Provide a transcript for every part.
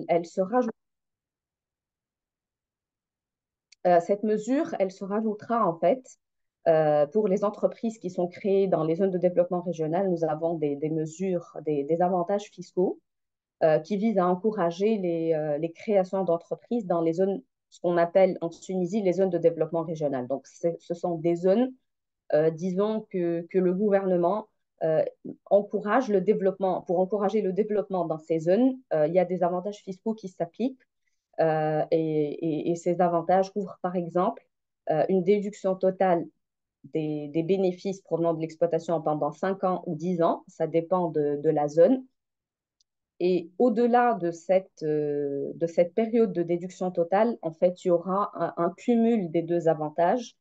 elle se rajoute, cette mesure, elle se rajoutera en fait pour les entreprises qui sont créées dans les zones de développement régional. Nous avons des mesures, des avantages fiscaux qui visent à encourager les créations d'entreprises dans les zones, ce qu'on appelle en Tunisie les zones de développement régional. Donc, ce sont des zones, disons, que le gouvernement euh, encourage le développement. Pour encourager le développement dans ces zones, il y a des avantages fiscaux qui s'appliquent et ces avantages couvrent par exemple une déduction totale des bénéfices provenant de l'exploitation pendant 5 ans ou 10 ans, ça dépend de la zone. Et au-delà de cette période de déduction totale, en fait, il y aura un cumul des deux avantages.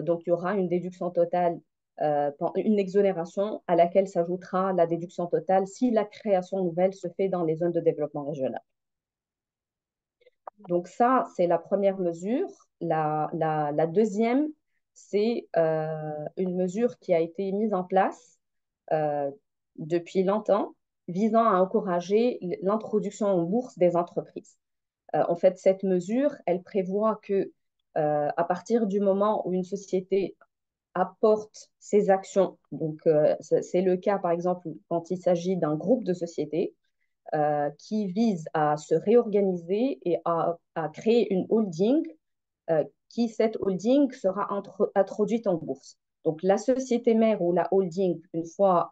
Donc, il y aura une déduction totale, une exonération à laquelle s'ajoutera la déduction totale si la création nouvelle se fait dans les zones de développement régional. Donc ça, c'est la première mesure. La deuxième, c'est une mesure qui a été mise en place euh, depuis longtemps, visant à encourager l'introduction en bourse des entreprises. En fait, cette mesure, elle prévoit que à partir du moment où une société apporte ses actions, donc c'est le cas par exemple quand il s'agit d'un groupe de sociétés, qui vise à se réorganiser et à créer une holding qui, cette holding, sera introduite en bourse. Donc, la société mère ou la holding, une fois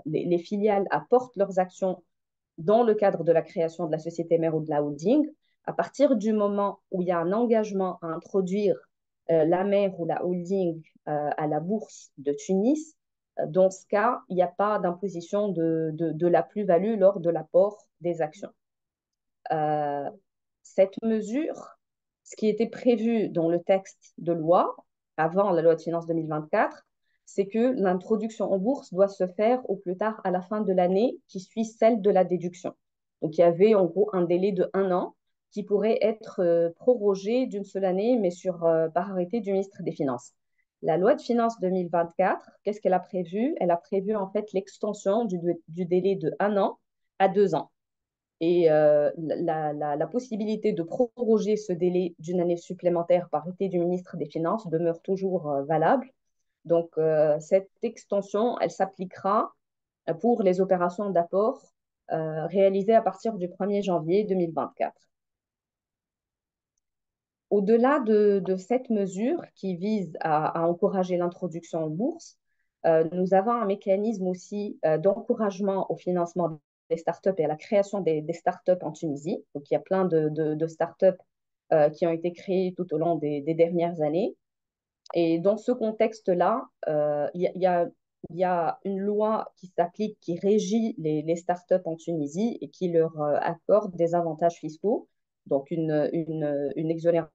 les filiales apportent leurs actions dans le cadre de la création de la société mère ou de la holding, à partir du moment où il y a un engagement à introduire la mère ou la holding à la bourse de Tunis, dans ce cas, il n'y a pas d'imposition de la plus-value lors de l'apport des actions. Euh, cette mesure, ce qui était prévu dans le texte de loi, avant la loi de finances 2024, c'est que l'introduction en bourse doit se faire au plus tard à la fin de l'année qui suit celle de la déduction. Donc, il y avait en gros un délai de 1 an qui pourrait être prorogé d'une seule année, mais par arrêté du ministre des Finances. La loi de finances 2024, qu'est-ce qu'elle a prévu? Elle a prévu en fait l'extension du délai de 1 an à 2 ans. Et la possibilité de proroger ce délai d'une année supplémentaire par arrêté du ministre des Finances demeure toujours valable. Donc, cette extension, elle s'appliquera pour les opérations d'apport réalisées à partir du 1er janvier 2024. Au-delà de cette mesure qui vise à encourager l'introduction en bourse, nous avons un mécanisme aussi d'encouragement au financement des startups et à la création des startups en Tunisie. Donc, il y a plein de startups qui ont été créées tout au long des dernières années. Et dans ce contexte-là, il y a une loi qui s'applique, qui régit les startups en Tunisie et qui leur accorde des avantages fiscaux, donc une exonération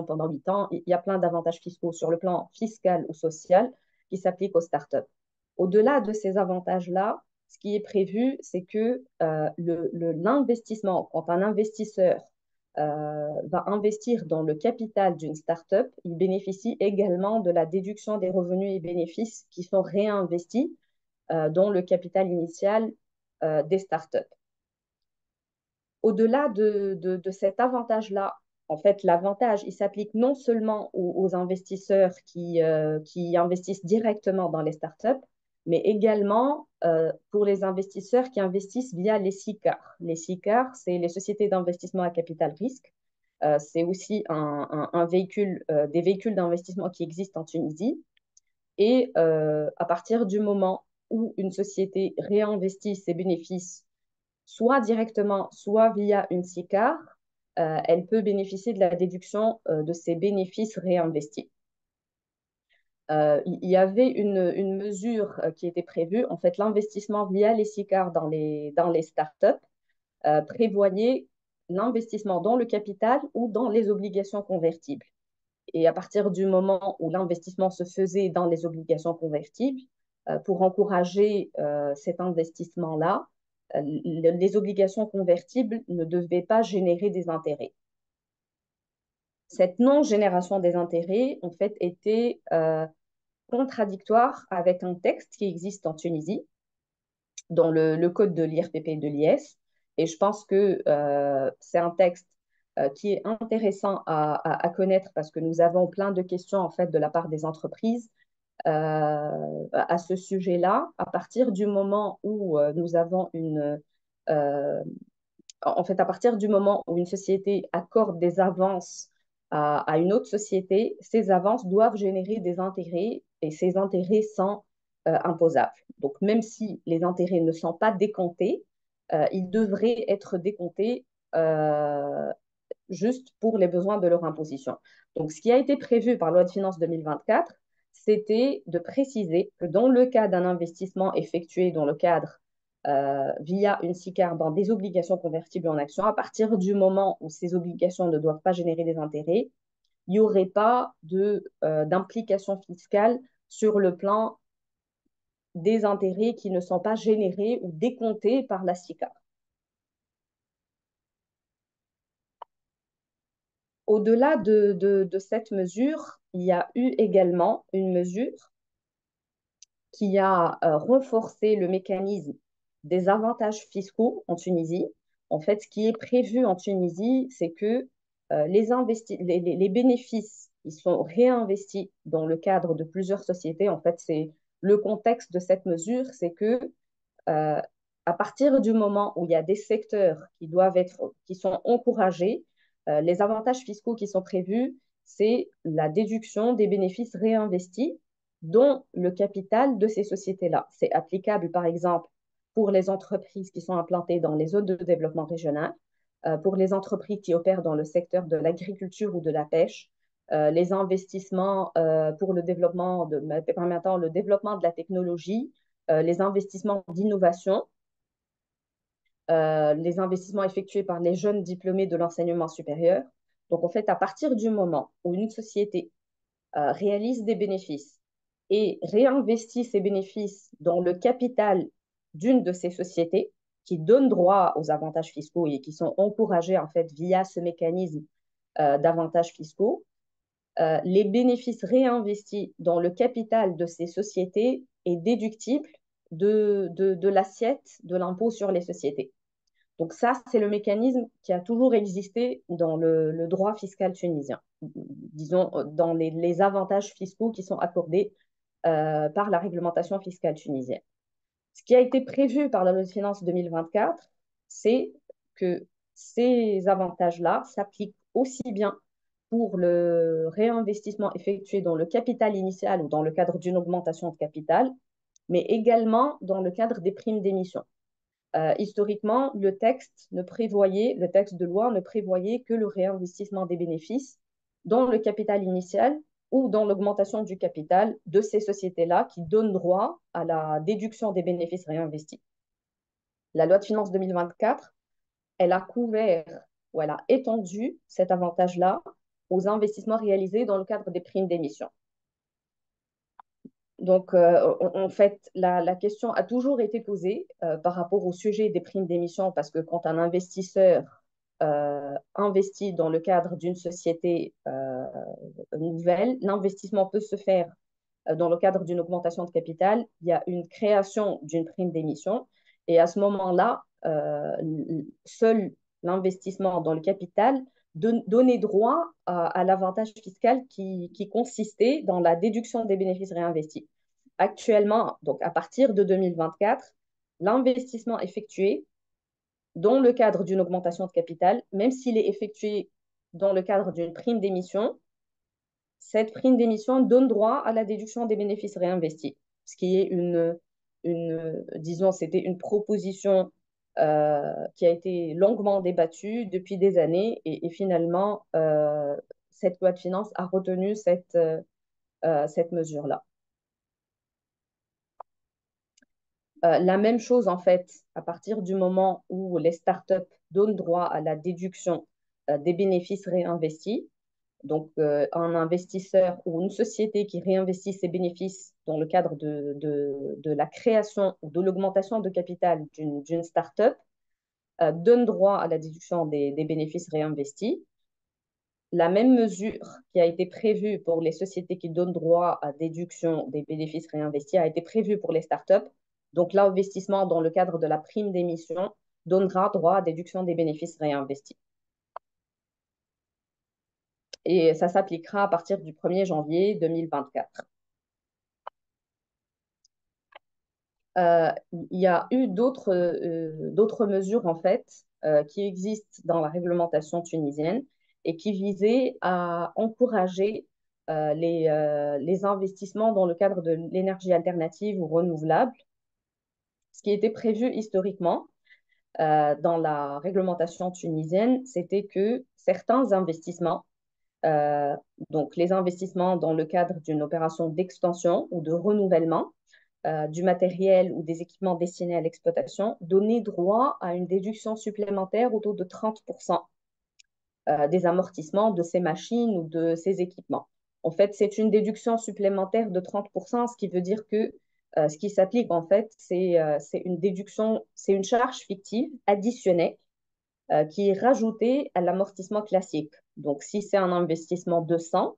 pendant 8 ans. Il y a plein d'avantages fiscaux sur le plan fiscal ou social qui s'appliquent aux startups. Au-delà de ces avantages-là, ce qui est prévu, c'est que l'investissement, quand un investisseur va investir dans le capital d'une start-up, il bénéficie également de la déduction des revenus et bénéfices qui sont réinvestis dans le capital initial des start-up. Au-delà de cet avantage-là, en fait, l'avantage, il s'applique non seulement aux investisseurs qui investissent directement dans les startups, mais également pour les investisseurs qui investissent via les SICAR. Les SICAR, c'est les sociétés d'investissement à capital risque. C'est aussi un véhicule, des véhicules d'investissement qui existent en Tunisie. Et à partir du moment où une société réinvestit ses bénéfices soit directement, soit via une SICAR, elle peut bénéficier de la déduction de ses bénéfices réinvestis. Il y avait une mesure qui était prévue, en fait, l'investissement via les SICAR dans les startups prévoyait l'investissement dans le capital ou dans les obligations convertibles. Et à partir du moment où l'investissement se faisait dans les obligations convertibles, pour encourager cet investissement-là, les obligations convertibles ne devaient pas générer des intérêts. Cette non-génération des intérêts, en fait, était contradictoire avec un texte qui existe en Tunisie, dans le code de l'IRPP et de l'IS, Et je pense que c'est un texte qui est intéressant à connaître parce que nous avons plein de questions en fait de la part des entreprises à ce sujet-là. À partir du moment où nous avons euh, en fait, à partir du moment où une société accorde des avances à une autre société, ces avances doivent générer des intérêts et ces intérêts sont imposables. Donc, même si les intérêts ne sont pas décomptés, ils devraient être décomptés euh, juste pour les besoins de leur imposition. Donc, ce qui a été prévu par la loi de finances 2024, c'était de préciser que dans le cas d'un investissement effectué dans le cadre via une SICAR dans des obligations convertibles en actions, à partir du moment où ces obligations ne doivent pas générer des intérêts, il n'y aurait pas d'implication fiscale sur le plan des intérêts qui ne sont pas générés ou décomptés par la SICAR. Au-delà de cette mesure, il y a eu également une mesure qui a renforcé le mécanisme des avantages fiscaux en Tunisie. En fait, ce qui est prévu en Tunisie, c'est que les bénéfices qui sont réinvestis dans le cadre de plusieurs sociétés. En fait, c'est le contexte de cette mesure, c'est que euh, à partir du moment où il y a des secteurs qui sont encouragés, les avantages fiscaux qui sont prévus, c'est la déduction des bénéfices réinvestis dans le capital de ces sociétés-là. C'est applicable, par exemple, pour les entreprises qui sont implantées dans les zones de développement régional, pour les entreprises qui opèrent dans le secteur de l'agriculture ou de la pêche, les investissements pour le développement permettant le développement de la technologie, les investissements d'innovation, les investissements effectués par les jeunes diplômés de l'enseignement supérieur. Donc, en fait, à partir du moment où une société réalise des bénéfices et réinvestit ces bénéfices dans le capital d'une de ces sociétés qui donne droit aux avantages fiscaux et qui sont encouragés en fait via ce mécanisme d'avantages fiscaux, les bénéfices réinvestis dans le capital de ces sociétés est déductible de l'assiette de l'impôt sur les sociétés. Donc ça, c'est le mécanisme qui a toujours existé dans le droit fiscal tunisien, disons, dans les avantages fiscaux qui sont accordés par la réglementation fiscale tunisienne. Ce qui a été prévu par la loi de finances 2024, c'est que ces avantages-là s'appliquent aussi bien pour le réinvestissement effectué dans le capital initial ou dans le cadre d'une augmentation de capital, mais également dans le cadre des primes d'émission. Historiquement, le texte de loi ne prévoyait que le réinvestissement des bénéfices dans le capital initial ou dans l'augmentation du capital de ces sociétés-là qui donnent droit à la déduction des bénéfices réinvestis. La loi de finances 2024, elle a couvert ou elle a étendu cet avantage-là aux investissements réalisés dans le cadre des primes d'émission. Donc, en fait, la question a toujours été posée par rapport au sujet des primes d'émission parce que quand un investisseur investit dans le cadre d'une société nouvelle, l'investissement peut se faire dans le cadre d'une augmentation de capital. Il y a une création d'une prime d'émission et à ce moment-là, seul l'investissement dans le capital donnait droit à l'avantage fiscal qui consistait dans la déduction des bénéfices réinvestis. Actuellement, donc à partir de 2024, l'investissement effectué dans le cadre d'une augmentation de capital, même s'il est effectué dans le cadre d'une prime d'émission, cette prime d'émission donne droit à la déduction des bénéfices réinvestis, ce qui est disons, c'était une proposition qui a été longuement débattue depuis des années et finalement, cette loi de finances a retenu cette mesure-là. La même chose, en fait, à partir du moment où les startups donnent droit à la déduction des bénéfices réinvestis, donc un investisseur ou une société qui réinvestit ses bénéfices dans le cadre de la création ou de l'augmentation de capital d'une startup, donne droit à la déduction des bénéfices réinvestis. La même mesure qui a été prévue pour les sociétés qui donnent droit à déduction des bénéfices réinvestis a été prévue pour les startups. Donc, l'investissement dans le cadre de la prime d'émission donnera droit à déduction des bénéfices réinvestis. Et ça s'appliquera à partir du 1er janvier 2024. Il y a eu d'autres mesures en fait qui existent dans la réglementation tunisienne et qui visaient à encourager les investissements dans le cadre de l'énergie alternative ou renouvelable. Ce qui était prévu historiquement dans la réglementation tunisienne, c'était que certains investissements, euh, donc les investissements dans le cadre d'une opération d'extension ou de renouvellement, du matériel ou des équipements destinés à l'exploitation, donner droit à une déduction supplémentaire au taux de 30% des amortissements de ces machines ou de ces équipements. En fait, c'est une déduction supplémentaire de 30%, ce qui veut dire que ce qui s'applique, en fait, c'est une déduction, c'est une charge fictive additionnelle qui est rajoutée à l'amortissement classique. Donc, si c'est un investissement de 100,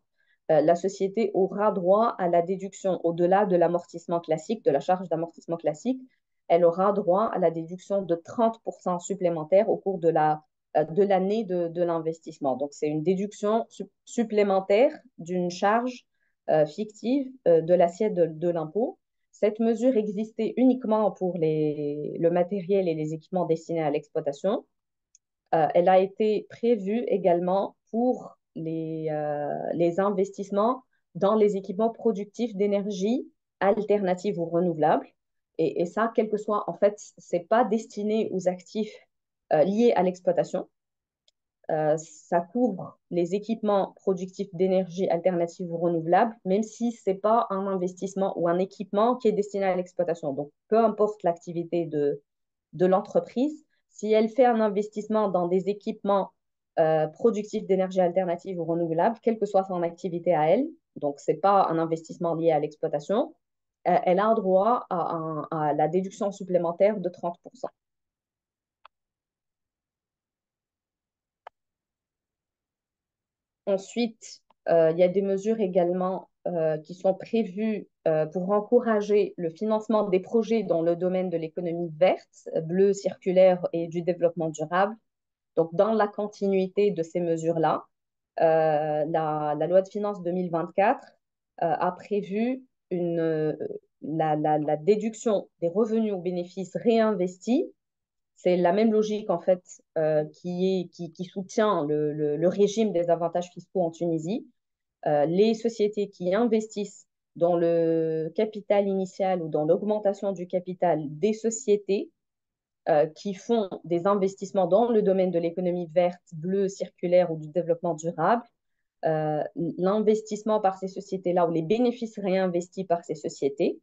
la société aura droit à la déduction au-delà de l'amortissement classique, de la charge d'amortissement classique. Elle aura droit à la déduction de 30% supplémentaire au cours de l'année de l'investissement. Donc, c'est une déduction supplémentaire d'une charge fictive de l'assiette de l'impôt. Cette mesure existait uniquement pour le matériel et les équipements destinés à l'exploitation. Elle a été prévue également pour les investissements dans les équipements productifs d'énergie alternative ou renouvelable. Et ça, quel que soit, en fait, c'est pas destiné aux actifs liés à l'exploitation. Ça couvre les équipements productifs d'énergie alternative ou renouvelable, même si c'est pas un investissement ou un équipement qui est destiné à l'exploitation. Donc, peu importe l'activité de l'entreprise, si elle fait un investissement dans des équipements productifs d'énergie alternative ou renouvelable, quelle que soit son activité à elle, donc ce n'est pas un investissement lié à l'exploitation, elle a un droit à la déduction supplémentaire de 30%. Ensuite, il y a des mesures également qui sont prévues pour encourager le financement des projets dans le domaine de l'économie verte, bleue, circulaire et du développement durable. Donc, dans la continuité de ces mesures-là, la loi de finances 2024 a prévu la déduction des revenus ou bénéfices réinvestis. C'est la même logique en fait qui soutient le régime des avantages fiscaux en Tunisie. Les sociétés qui investissent dans le capital initial ou dans l'augmentation du capital des sociétés qui font des investissements dans le domaine de l'économie verte, bleue, circulaire ou du développement durable, l'investissement par ces sociétés-là ou les bénéfices réinvestis par ces sociétés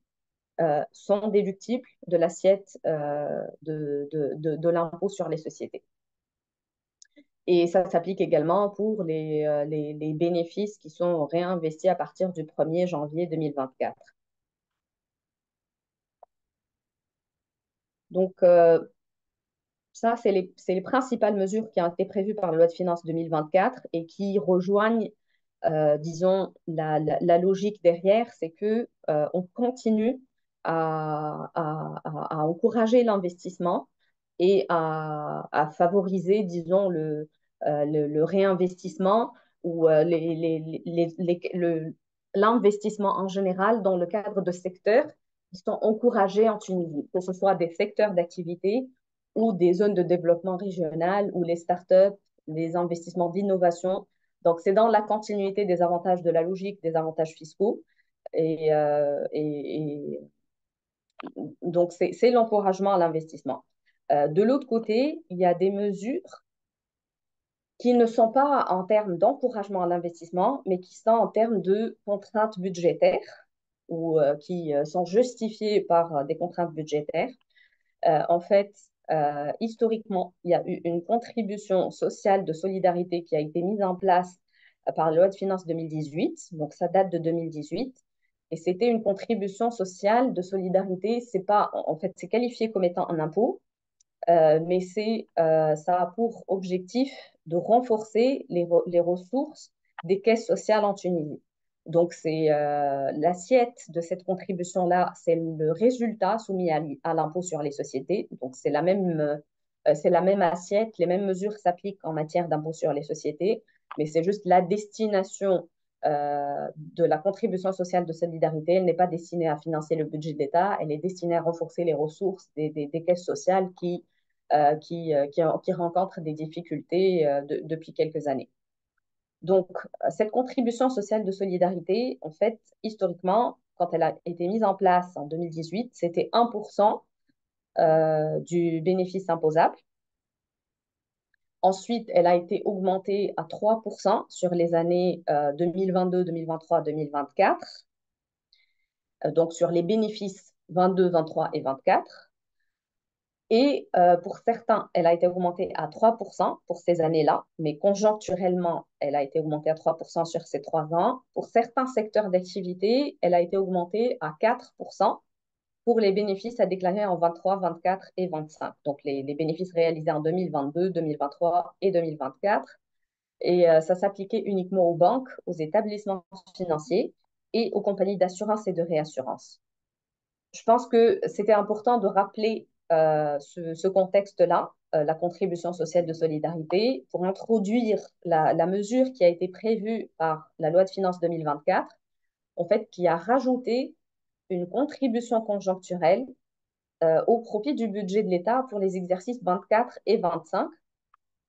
sont déductibles de l'assiette de l'impôt sur les sociétés. Et ça s'applique également pour les bénéfices qui sont réinvestis à partir du 1er janvier 2024. Donc, ça, c'est les principales mesures qui ont été prévues par la loi de finances 2024 et qui rejoignent, disons, la logique derrière, c'est que on continue à encourager l'investissement et à favoriser, disons, le réinvestissement ou l'investissement en général dans le cadre de secteurs qui sont encouragés en Tunisie, que ce soit des secteurs d'activité ou des zones de développement régional ou les startups, les investissements d'innovation. Donc, c'est dans la continuité des avantages de la logique des avantages fiscaux. Et donc, c'est l'encouragement à l'investissement. De l'autre côté, il y a des mesures qui ne sont pas en termes d'encouragement à l'investissement, mais qui sont en termes de contraintes budgétaires ou qui sont justifiées par des contraintes budgétaires. En fait, historiquement, il y a eu une contribution sociale de solidarité qui a été mise en place par la loi de finances 2018, donc ça date de 2018, et c'était une contribution sociale de solidarité. C'est pas, en fait, c'est qualifié comme étant un impôt, mais ça a pour objectif de renforcer les ressources des caisses sociales en Tunisie. Donc, c'est l'assiette de cette contribution-là, c'est le résultat soumis à l'impôt sur les sociétés. Donc, c'est la même C'est la même assiette, les mêmes mesures s'appliquent en matière d'impôt sur les sociétés, mais c'est juste la destination de la contribution sociale de solidarité. Elle n'est pas destinée à financer le budget de l'État, elle est destinée à renforcer les ressources des caisses sociales qui rencontrent des difficultés depuis quelques années. Donc, cette contribution sociale de solidarité, en fait, historiquement, quand elle a été mise en place en 2018, c'était 1% du bénéfice imposable. Ensuite, elle a été augmentée à 3% sur les années 2022, 2023, 2024, donc sur les bénéfices 22, 23 et 24. Et pour certains, elle a été augmentée à 3% pour ces années-là, mais conjoncturellement, elle a été augmentée à 3% sur ces 3 ans. Pour certains secteurs d'activité, elle a été augmentée à 4% pour les bénéfices à déclarer en 23, 24 et 25. Donc les bénéfices réalisés en 2022, 2023 et 2024. Et ça s'appliquait uniquement aux banques, aux établissements financiers et aux compagnies d'assurance et de réassurance. Je pense que c'était important de rappeler ce contexte-là, la contribution sociale de solidarité, pour introduire la mesure qui a été prévue par la loi de finances 2024, en fait, qui a rajouté une contribution conjoncturelle au profit du budget de l'État pour les exercices 24 et 25.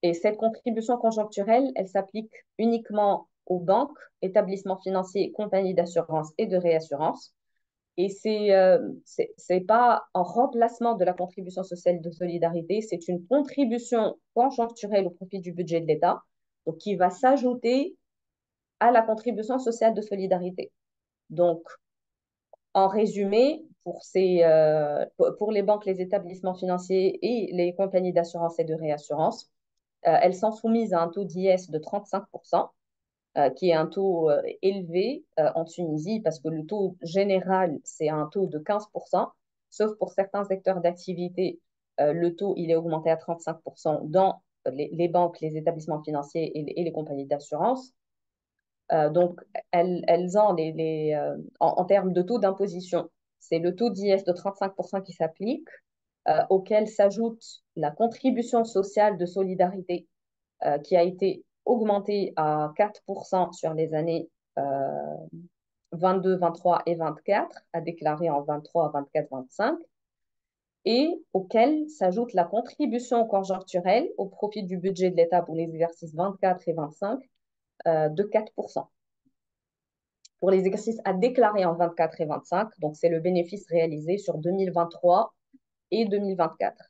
Et cette contribution conjoncturelle, elle s'applique uniquement aux banques, établissements financiers, compagnies d'assurance et de réassurance. Et c'est pas un remplacement de la contribution sociale de solidarité, c'est une contribution conjoncturelle au profit du budget de l'État, donc qui va s'ajouter à la contribution sociale de solidarité. Donc, en résumé, pour les banques, les établissements financiers et les compagnies d'assurance et de réassurance, elles sont soumises à un taux d'IS de 35%, qui est un taux élevé en Tunisie, parce que le taux général, c'est un taux de 15%, sauf pour certains secteurs d'activité, le taux, il est augmenté à 35% dans les banques, les établissements financiers et les compagnies d'assurance. Donc, elles ont en termes de taux d'imposition, c'est le taux d'IS de 35% qui s'applique, auquel s'ajoute la contribution sociale de solidarité qui a été augmentée à 4% sur les années 22, 23 et 24, à déclarer en 23, 24, 25, et auquel s'ajoute la contribution conjoncturelle au profit du budget de l'État pour les exercices 24 et 25 de 4%. Pour les exercices à déclarer en 24 et 25, donc c'est le bénéfice réalisé sur 2023 et 2024.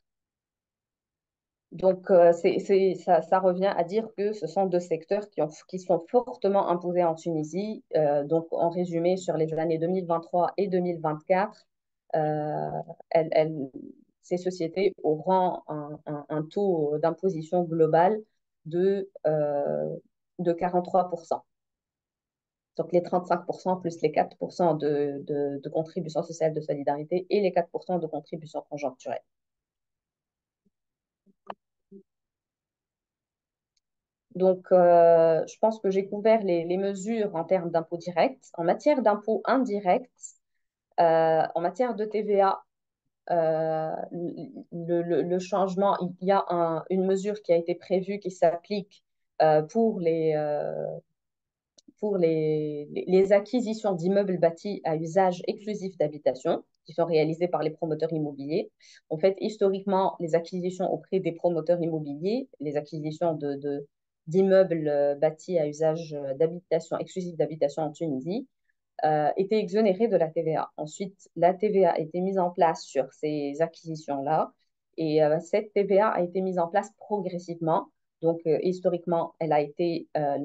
Donc, ça revient à dire que ce sont deux secteurs qui sont fortement imposés en Tunisie. Donc, en résumé, sur les années 2023 et 2024, euh, elles- elles- ces sociétés auront un taux d'imposition global de 43%. Donc, les 35% plus les 4% de contribution sociale de solidarité et les 4% de contribution conjoncturelle. Donc, je pense que j'ai couvert les mesures en termes d'impôts directs. En matière d'impôts indirects, en matière de TVA, le changement, il y a une mesure qui a été prévue qui s'applique pour les acquisitions d'immeubles bâtis à usage exclusif d'habitation qui sont réalisées par les promoteurs immobiliers. En fait, historiquement, les acquisitions auprès des promoteurs immobiliers, les acquisitions d'immeubles bâtis à usage d'habitation, exclusif d'habitation en Tunisie, étaient exonérées de la TVA. Ensuite, la TVA a été mise en place sur ces acquisitions-là et cette TVA a été mise en place progressivement. Donc, historiquement, la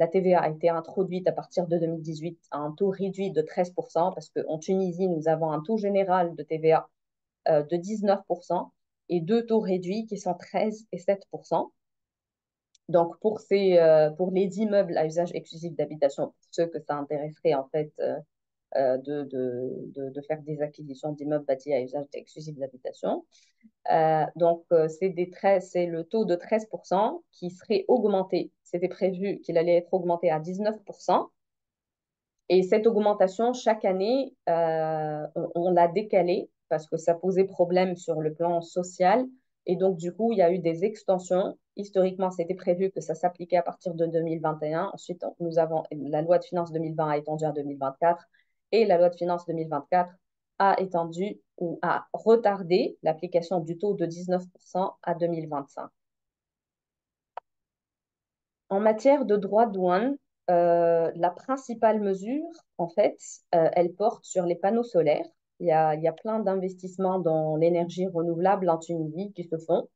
TVA a été introduite à partir de 2018 à un taux réduit de 13%, parce qu'en Tunisie, nous avons un taux général de TVA de 19% et deux taux réduits qui sont 13 et 7%. Donc, pour les immeubles à usage exclusif d'habitation, pour ceux que ça intéresserait en fait de faire des acquisitions d'immeubles bâtis à usage exclusif d'habitation, c'est le taux de 13% qui serait augmenté. C'était prévu qu'il allait être augmenté à 19%. Et cette augmentation, chaque année, on l'a décalée parce que ça posait problème sur le plan social Et donc, du coup, il y a eu des extensions. Historiquement, c'était prévu que ça s'appliquait à partir de 2021. Ensuite, nous avons la loi de finances 2020 a étendu à 2024 et la loi de finances 2024 a étendu ou a retardé l'application du taux de 19% à 2025. En matière de droits de douane, la principale mesure, en fait, elle porte sur les panneaux solaires. Il y a plein d'investissements dans l'énergie renouvelable en Tunisie qui se font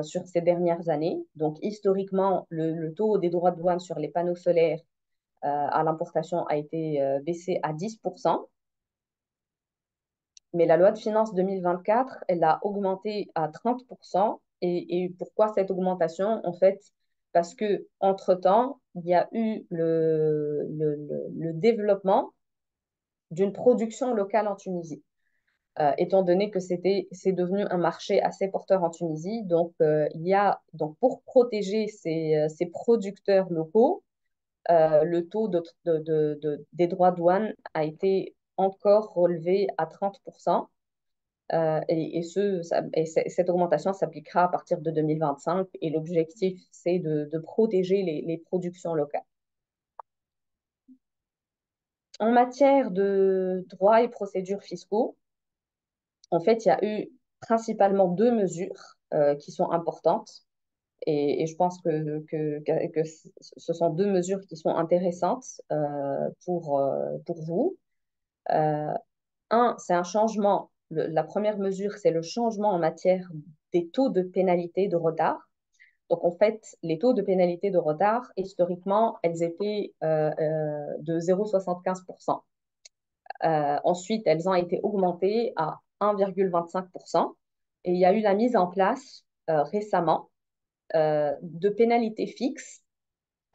sur ces dernières années. Donc, historiquement, le taux des droits de douane sur les panneaux solaires à l'importation a été baissé à 10%. Mais la loi de finances 2024, elle a augmenté à 30%. Et pourquoi cette augmentation? En fait, parce que entre-temps, il y a eu le développement d'une production locale en Tunisie. Étant donné que c'est devenu un marché assez porteur en Tunisie. Donc, donc pour protéger ces producteurs locaux, le taux des droits de douane a été encore relevé à 30%. Cette augmentation s'appliquera à partir de 2025 et l'objectif, c'est de protéger les productions locales. En matière de droits et procédures fiscaux, en fait, il y a eu principalement deux mesures qui sont importantes et je pense que ce sont deux mesures qui sont intéressantes pour vous. Euh, c'est un changement. La première mesure, c'est le changement en matière des taux de pénalité de retard. Donc, en fait, les taux de pénalité de retard, historiquement, elles étaient de 0,75%. Ensuite, elles ont été augmentées à 1,25%. Et il y a eu la mise en place récemment de pénalités fixes.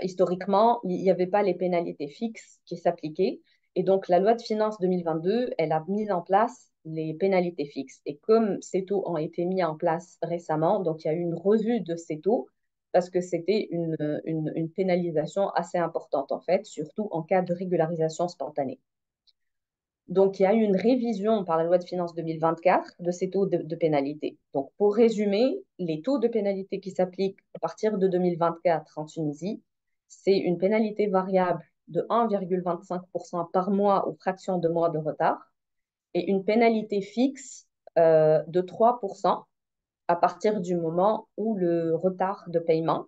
Historiquement, il n'y avait pas les pénalités fixes qui s'appliquaient. Et donc, la loi de finances 2022, elle a mis en place les pénalités fixes. Et comme ces taux ont été mis en place récemment, donc il y a eu une revue de ces taux parce que c'était une pénalisation assez importante, en fait, surtout en cas de régularisation spontanée. Donc, il y a eu une révision par la loi de finances 2024 de ces taux de pénalité. Donc, pour résumer, les taux de pénalité qui s'appliquent à partir de 2024 en Tunisie, c'est une pénalité variable de 1,25% par mois ou fraction de mois de retard et une pénalité fixe de 3% à partir du moment où le retard de paiement,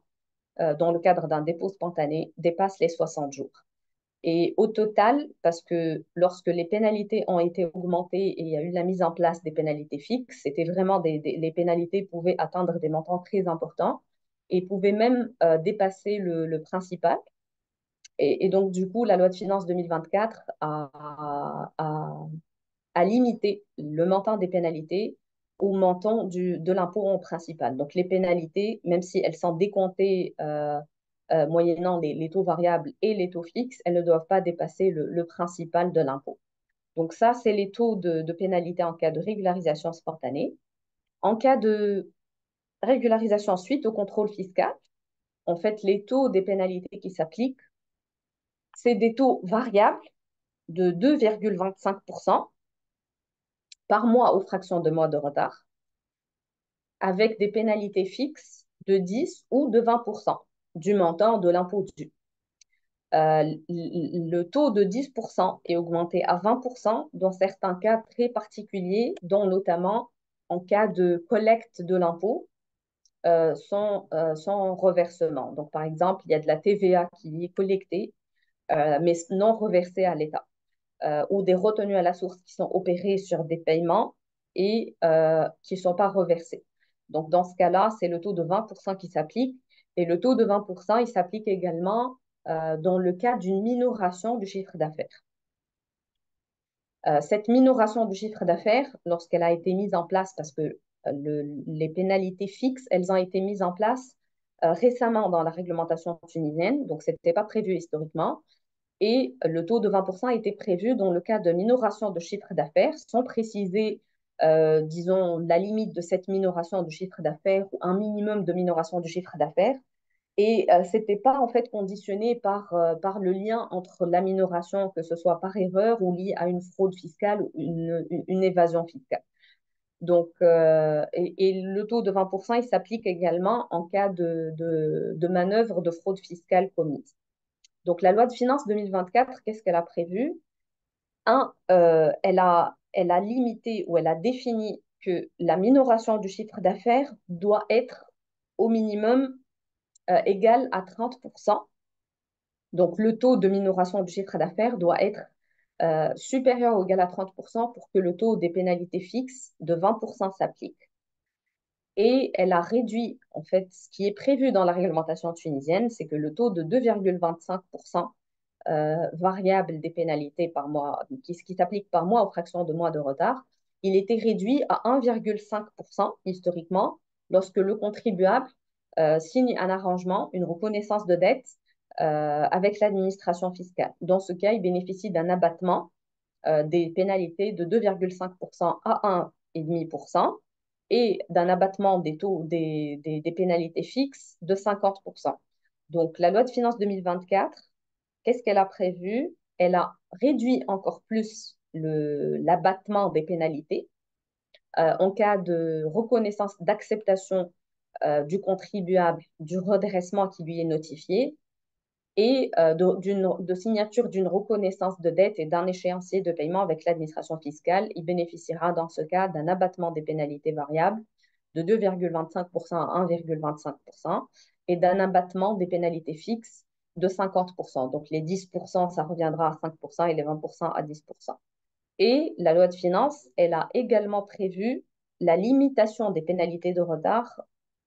dans le cadre d'un dépôt spontané, dépasse les 60 jours. Et au total, parce que lorsque les pénalités ont été augmentées et il y a eu la mise en place des pénalités fixes, c'était vraiment les pénalités pouvaient atteindre des montants très importants et pouvaient même dépasser le principal. Et donc, du coup, la loi de finances 2024 a limité le montant des pénalités au montant de l'impôt en principal. Donc, les pénalités, même si elles sont décomptées moyennant les taux variables et les taux fixes, elles ne doivent pas dépasser le principal de l'impôt. Donc, ça, c'est les taux de pénalité en cas de régularisation spontanée. En cas de régularisation suite au contrôle fiscal, en fait, les taux des pénalités qui s'appliquent, c'est des taux variables de 2,25% par mois aux fractions de mois de retard, avec des pénalités fixes de 10 ou de 20% du montant de l'impôt dû. Le taux de 10% est augmenté à 20% dans certains cas très particuliers, dont notamment en cas de collecte de l'impôt sans reversement. Donc, par exemple, il y a de la TVA qui est collectée, mais non reversée à l'État, ou des retenues à la source qui sont opérées sur des paiements et qui ne sont pas reversés. Donc, dans ce cas-là, c'est le taux de 20% qui s'applique. Et le taux de 20%, il s'applique également dans le cas d'une minoration du chiffre d'affaires. Cette minoration du chiffre d'affaires, lorsqu'elle a été mise en place, parce que les pénalités fixes, elles ont été mises en place récemment dans la réglementation tunisienne, donc ce n'était pas prévu historiquement, et le taux de 20% a été prévu dans le cas de minoration de chiffre d'affaires, sans préciser, disons, la limite de cette minoration du chiffre d'affaires ou un minimum de minoration du chiffre d'affaires. Et ce n'était pas en fait conditionné par le lien entre la minoration, que ce soit par erreur ou lié à une fraude fiscale ou une évasion fiscale. Donc, et le taux de 20%, il s'applique également en cas de manœuvre de fraude fiscale commise. Donc, la loi de finances 2024, qu'est-ce qu'elle a prévu? Elle a limité ou elle a défini que la minoration du chiffre d'affaires doit être au minimum égale à 30%. Donc, le taux de minoration du chiffre d'affaires doit être supérieur ou égal à 30% pour que le taux des pénalités fixes de 20% s'applique. Et elle a réduit, en fait, ce qui est prévu dans la réglementation tunisienne, c'est que le taux de 2,25% variable des pénalités par mois, qui s'applique par mois aux fractions de mois de retard, il était réduit à 1,5% historiquement lorsque le contribuable signe un arrangement, une reconnaissance de dette avec l'administration fiscale. Dans ce cas, il bénéficie d'un abattement des pénalités de 2,5% à 1,5% et d'un abattement des taux des pénalités fixes de 50%. Donc, la loi de finances 2024, qu'est-ce qu'elle a prévu? Elle a réduit encore plus l'abattement des pénalités en cas de reconnaissance d'acceptation du contribuable du redressement qui lui est notifié et de signature d'une reconnaissance de dette et d'un échéancier de paiement avec l'administration fiscale. Il bénéficiera dans ce cas d'un abattement des pénalités variables de 2,25% à 1,25% et d'un abattement des pénalités fixes de 50%. Donc les 10%, ça reviendra à 5% et les 20% à 10%. Et la loi de finances, elle a également prévu la limitation des pénalités de retard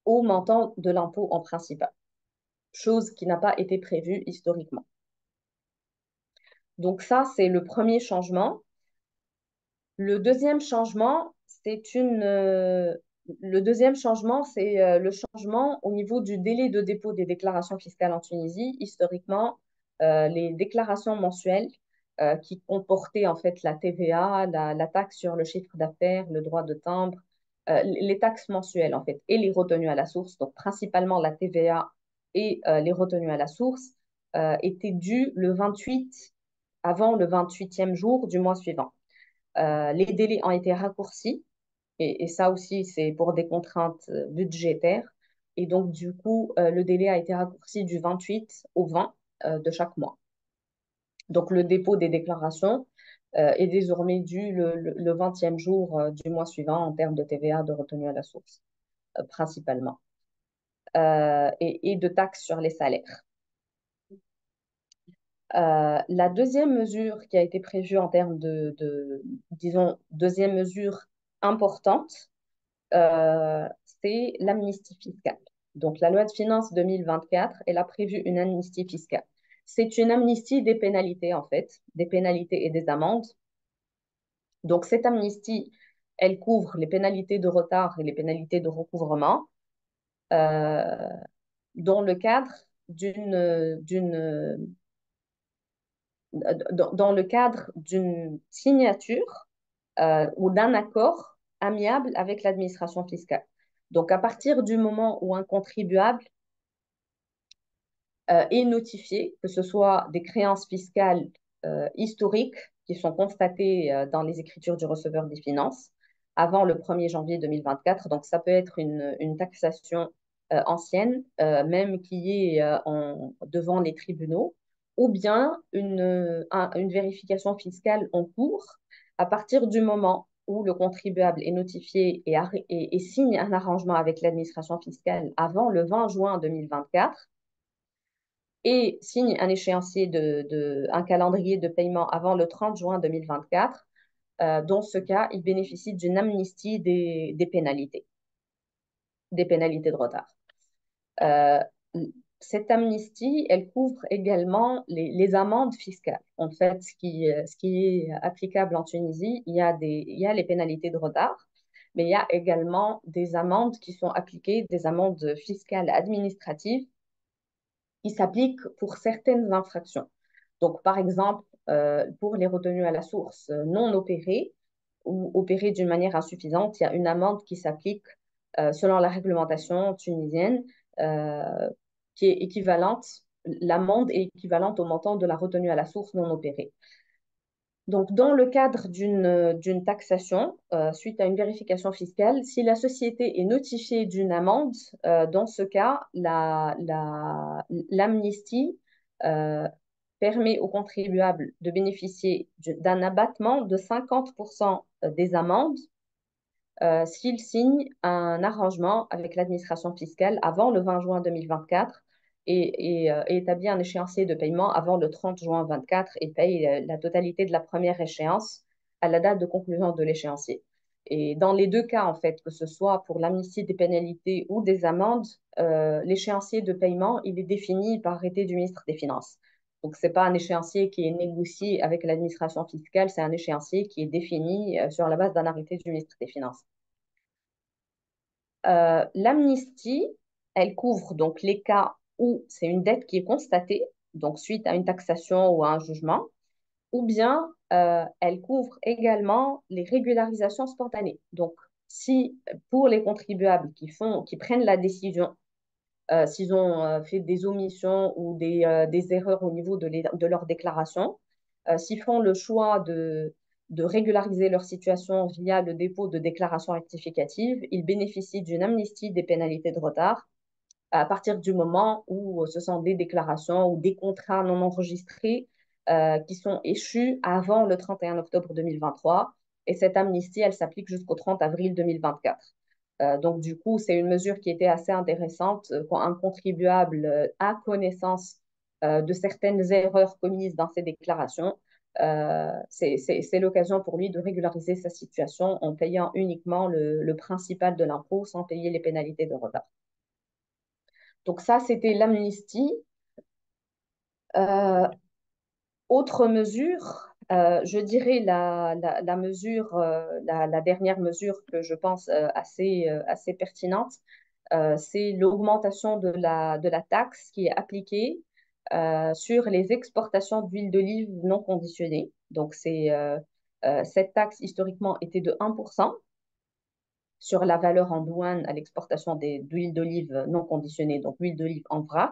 au montant de l'impôt en principal, chose qui n'a pas été prévue historiquement. Donc ça, c'est le premier changement. Le deuxième changement, le deuxième changement, c'est le changement au niveau du délai de dépôt des déclarations fiscales en Tunisie. Historiquement, les déclarations mensuelles qui comportaient en fait la TVA, la taxe sur le chiffre d'affaires, le droit de timbre, les taxes mensuelles en fait, et les retenues à la source, donc principalement la TVA et les retenues à la source, étaient dues le 28 avant le 28e jour du mois suivant. Les délais ont été raccourcis et ça aussi, c'est pour des contraintes budgétaires. Et donc, du coup, le délai a été raccourci du 28 au 20 de chaque mois. Donc, le dépôt des déclarations est désormais dû le 20e jour du mois suivant en termes de TVA de retenue à la source, principalement, et de taxes sur les salaires. La deuxième mesure qui a été prévue en termes disons, deuxième mesure importante, euh, c'est l'amnistie fiscale. Donc, la loi de finances 2024, elle a prévu une amnistie fiscale. C'est une amnistie des pénalités, en fait, des pénalités et des amendes. Donc, cette amnistie, elle couvre les pénalités de retard et les pénalités de recouvrement euh, dans le cadre dans le cadre d'une signature ou d'un accord amiable avec l'administration fiscale. Donc, à partir du moment où un contribuable est notifié, que ce soit des créances fiscales historiques qui sont constatées dans les écritures du receveur des finances avant le 1er janvier 2024. Donc, ça peut être une taxation ancienne, même qui est devant les tribunaux, ou bien une vérification fiscale en cours à partir du moment où le contribuable est notifié et signe un arrangement avec l'administration fiscale avant le 20 juin 2024 et signe un échéancier un calendrier de paiement avant le 30 juin 2024, dans ce cas, il bénéficie d'une amnistie des pénalités de retard. Euh, cette amnistie, elle couvre également les amendes fiscales. En fait, ce qui est applicable en Tunisie, il y a les pénalités de retard, mais il y a également des amendes qui sont appliquées, des amendes fiscales administratives qui s'appliquent pour certaines infractions. Donc, par exemple, pour les retenues à la source non opérées ou opérées d'une manière insuffisante, il y a une amende qui s'applique selon la réglementation tunisienne euh, qui est équivalente, l'amende est équivalente au montant de la retenue à la source non opérée. Donc, dans le cadre d'une taxation, suite à une vérification fiscale, si la société est notifiée d'une amende, dans ce cas, l'amnistie euh, permet aux contribuables de bénéficier d'un abattement de 50% des amendes s'il signe un arrangement avec l'administration fiscale avant le 20 juin 2024 et établit un échéancier de paiement avant le 30 juin 2024 et paye la totalité de la première échéance à la date de conclusion de l'échéancier. Et dans les deux cas, en fait, que ce soit pour l'amnistie des pénalités ou des amendes, l'échéancier de paiement, il est défini par arrêté du ministre des Finances. Donc, ce n'est pas un échéancier qui est négocié avec l'administration fiscale, c'est un échéancier qui est défini sur la base d'un arrêté du ministre des Finances. L'amnistie, elle couvre donc les cas où c'est une dette qui est constatée, donc suite à une taxation ou à un jugement, ou bien elle couvre également les régularisations spontanées. Donc, si pour les contribuables qui prennent la décision, s'ils ont fait des omissions ou des erreurs au niveau de leur déclaration, s'ils font le choix de régulariser leur situation via le dépôt de déclarations rectificatives, ils bénéficient d'une amnistie des pénalités de retard à partir du moment où ce sont des déclarations ou des contrats non enregistrés qui sont échus avant le 31 octobre 2023. Et cette amnistie, elle s'applique jusqu'au 30 avril 2024. Donc, du coup, c'est une mesure qui était assez intéressante quand un contribuable a connaissance de certaines erreurs commises dans ses déclarations. C'est l'occasion pour lui de régulariser sa situation en payant uniquement le principal de l'impôt sans payer les pénalités de retard. Donc ça, c'était l'amnistie. Euh, Autre mesure, je dirais la mesure, la dernière mesure que je pense assez pertinente, c'est l'augmentation de la taxe qui est appliquée sur les exportations d'huile d'olive non conditionnée. Donc, cette taxe, historiquement, était de 1% sur la valeur en douane à l'exportation d'huile d'olive non conditionnée, donc l'huile d'olive en vrac.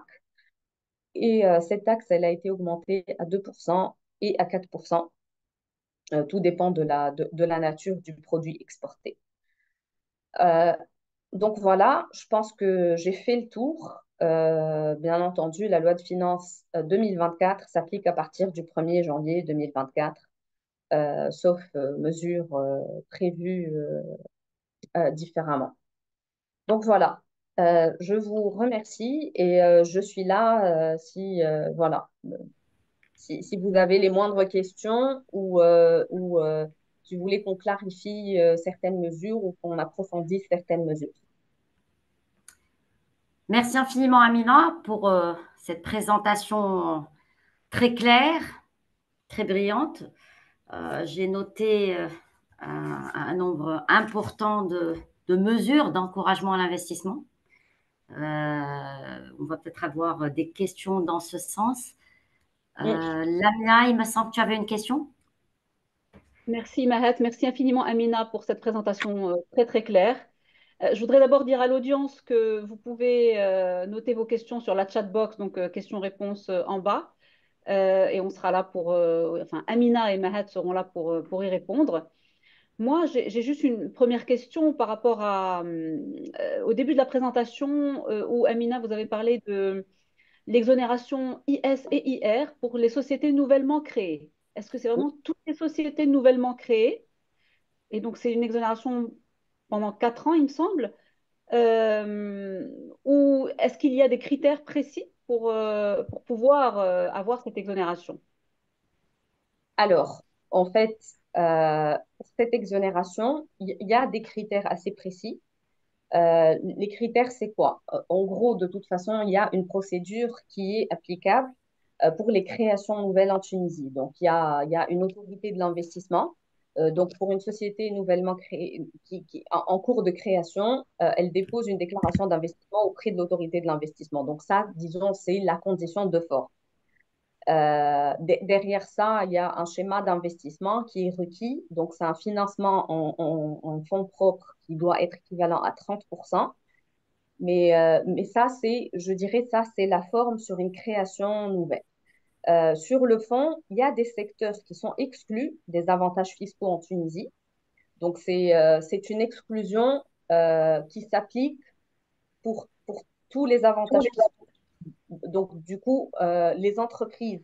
Et cette taxe, elle a été augmentée à 2% et à 4%. Tout dépend de la nature du produit exporté. Euh, donc voilà, je pense que j'ai fait le tour. Bien entendu, la loi de finances 2024 s'applique à partir du 1er janvier 2024, sauf mesures prévues différemment. Donc voilà, je vous remercie et je suis là si, voilà, si vous avez les moindres questions ou si vous voulez qu'on clarifie certaines mesures ou qu'on approfondisse certaines mesures. Merci infiniment, Amina, pour cette présentation très claire, très brillante. J'ai noté un nombre important de mesures d'encouragement à l'investissement. On va peut-être avoir des questions dans ce sens. Mm. Lamia, il me semble que tu avais une question. Merci Mahat, merci infiniment Amina pour cette présentation très très claire. Je voudrais d'abord dire à l'audience que vous pouvez noter vos questions sur la chat box, donc questions-réponses en bas. Et on sera là enfin Amina et Mahat seront là pour y répondre. Moi, j'ai juste une première question par rapport au début de la présentation où Amina, vous avez parlé de l'exonération IS et IR pour les sociétés nouvellement créées. Est-ce que c'est vraiment toutes les sociétés nouvellement créées? Et donc, c'est une exonération pendant 4 ans, il me semble. Euh, ou est-ce qu'il y a des critères précis pour pouvoir avoir cette exonération? Alors, en fait, pour cette exonération, il y a des critères assez précis. Les critères, c'est quoi? En gros, de toute façon, il y a une procédure qui est applicable pour les créations nouvelles en Tunisie. Donc, il y a une autorité de l'investissement. Donc, pour une société nouvellement créée, en cours de création, elle dépose une déclaration d'investissement auprès de l'autorité de l'investissement. Donc, ça, disons, c'est la condition de force. Derrière ça, il y a un schéma d'investissement qui est requis. Donc, c'est un financement en fonds propres qui doit être équivalent à 30%. Mais ça, je dirais, ça, c'est la forme sur une création nouvelle. Sur le fond, il y a des secteurs qui sont exclus des avantages fiscaux en Tunisie. Donc, c'est une exclusion qui s'applique pour tous les avantages fiscaux. Donc, du coup, les entreprises,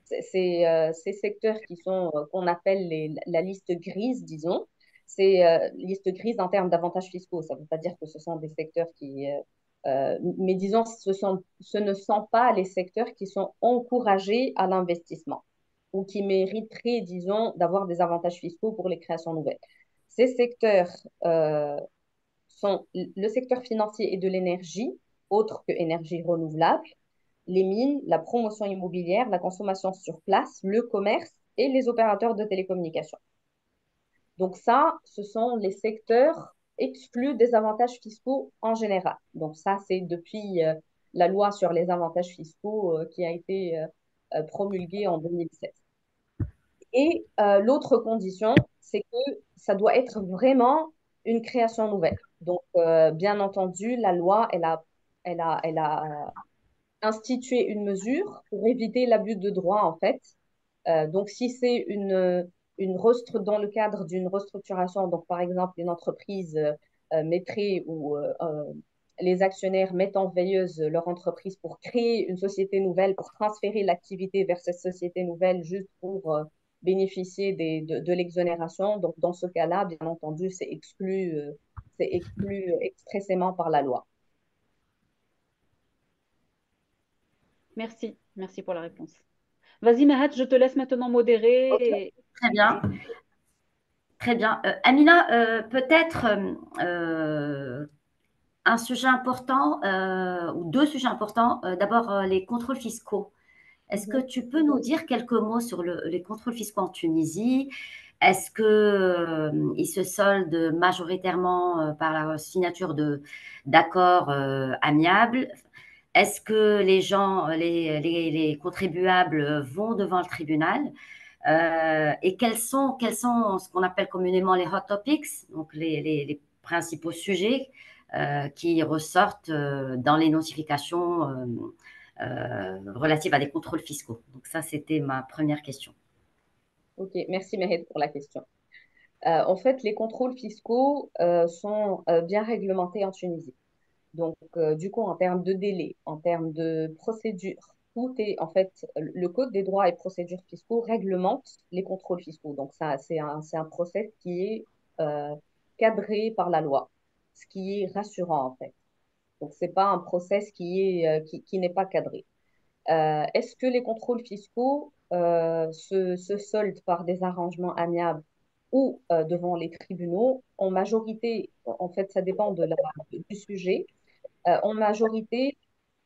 ces secteurs qui sont, qu'on appelle la liste grise, disons, c'est liste grise en termes d'avantages fiscaux. Ça ne veut pas dire que ce sont des secteurs mais disons, ce ne sont pas les secteurs qui sont encouragés à l'investissement ou qui mériteraient, disons, d'avoir des avantages fiscaux pour les créations nouvelles. Ces secteurs sont le secteur financier et de l'énergie, autre que énergie renouvelable, les mines, la promotion immobilière, la consommation sur place, le commerce et les opérateurs de télécommunications. Donc ça, ce sont les secteurs exclus des avantages fiscaux en général. Donc ça, c'est depuis la loi sur les avantages fiscaux qui a été promulguée en 2016. Et l'autre condition, c'est que ça doit être vraiment une création nouvelle. Donc, bien entendu, la loi, elle a institué une mesure pour éviter l'abus de droit, en fait. Donc, si c'est dans le cadre d'une restructuration, donc par exemple, une entreprise mettrait ou les actionnaires mettent en veilleuse leur entreprise pour créer une société nouvelle, pour transférer l'activité vers cette société nouvelle juste pour bénéficier de l'exonération. Donc, dans ce cas-là, bien entendu, c'est exclu expressément par la loi. Merci, merci pour la réponse. Vas-y, Mahat, je te laisse maintenant modérer. Ok. Très bien. Très bien. Amina, peut-être un sujet important ou deux sujets importants. D'abord, les contrôles fiscaux. Est-ce que Mhm. tu peux nous dire quelques mots sur les contrôles fiscaux en Tunisie? Est-ce que ils se soldent majoritairement par la signature d'accords amiables? Est-ce que les gens, les contribuables vont devant le tribunal? Et quels sont ce qu'on appelle communément les hot topics, donc les principaux sujets qui ressortent dans les notifications relatives à des contrôles fiscaux. Donc ça, c'était ma première question. Ok, merci Mehed pour la question. En fait, les contrôles fiscaux sont bien réglementés en Tunisie. Donc, du coup, en termes de délai, en termes de procédure, tout est, en fait, le Code des droits et procédures fiscaux réglemente les contrôles fiscaux. Donc, ça, c'est un process qui est cadré par la loi, ce qui est rassurant, en fait. Donc, c'est pas un process qui n'est pas cadré. Est-ce que les contrôles fiscaux se soldent par des arrangements amiables ou devant les tribunaux? En majorité, en fait, ça dépend du sujet. En majorité,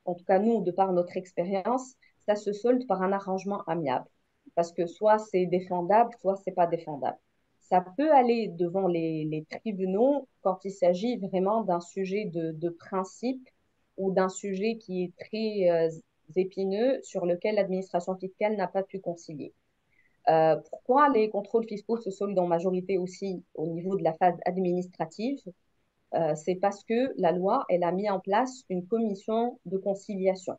en tout cas nous, de par notre expérience, ça se solde par un arrangement amiable. Parce que soit c'est défendable, soit c'est pas défendable. Ça peut aller devant les tribunaux quand il s'agit vraiment d'un sujet de principe ou d'un sujet qui est très épineux sur lequel l'administration fiscale n'a pas pu concilier. Pourquoi les contrôles fiscaux se soldent en majorité aussi au niveau de la phase administrative? C'est parce que la loi, elle a mis en place une commission de conciliation.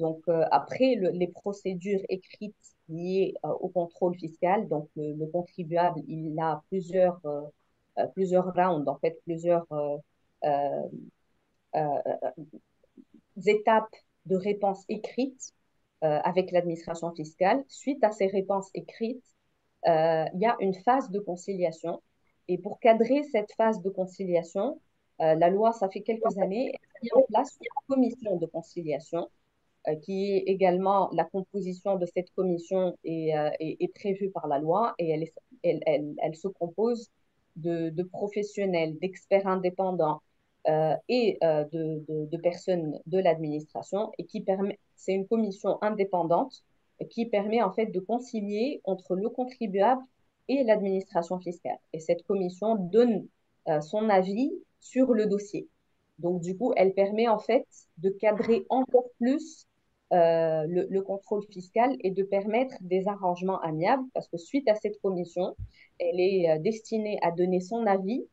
Donc, après les procédures écrites liées au contrôle fiscal, donc le contribuable, il a plusieurs rounds, en fait, plusieurs euh, euh, étapes de réponses écrites avec l'administration fiscale. Suite à ces réponses écrites, il y a une phase de conciliation. Et pour cadrer cette phase de conciliation, la loi, ça fait quelques années, a mis en place une commission de conciliation qui est également la composition de cette commission est prévue par la loi et elle se compose de professionnels, d'experts indépendants et de personnes de l'administration et c'est une commission indépendante qui permet en fait de concilier entre le contribuable et l'administration fiscale. Et cette commission donne son avis sur le dossier. Donc, du coup, elle permet en fait de cadrer encore plus le contrôle fiscal et de permettre des arrangements amiables parce que suite à cette commission, elle est destinée à donner son avis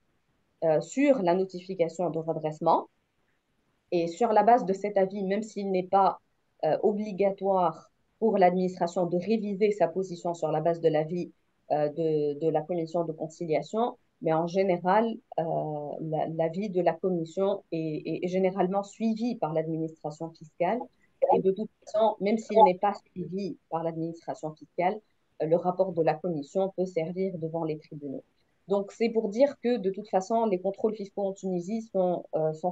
sur la notification de redressement et sur la base de cet avis, même s'il n'est pas obligatoire pour l'administration de réviser sa position sur la base de l'avis de la commission de conciliation, mais en général, l'avis de la commission est généralement suivi par l'administration fiscale. Et de toute façon, même s'il n'est pas suivi par l'administration fiscale, le rapport de la commission peut servir devant les tribunaux. Donc, c'est pour dire que de toute façon, les contrôles fiscaux en Tunisie sont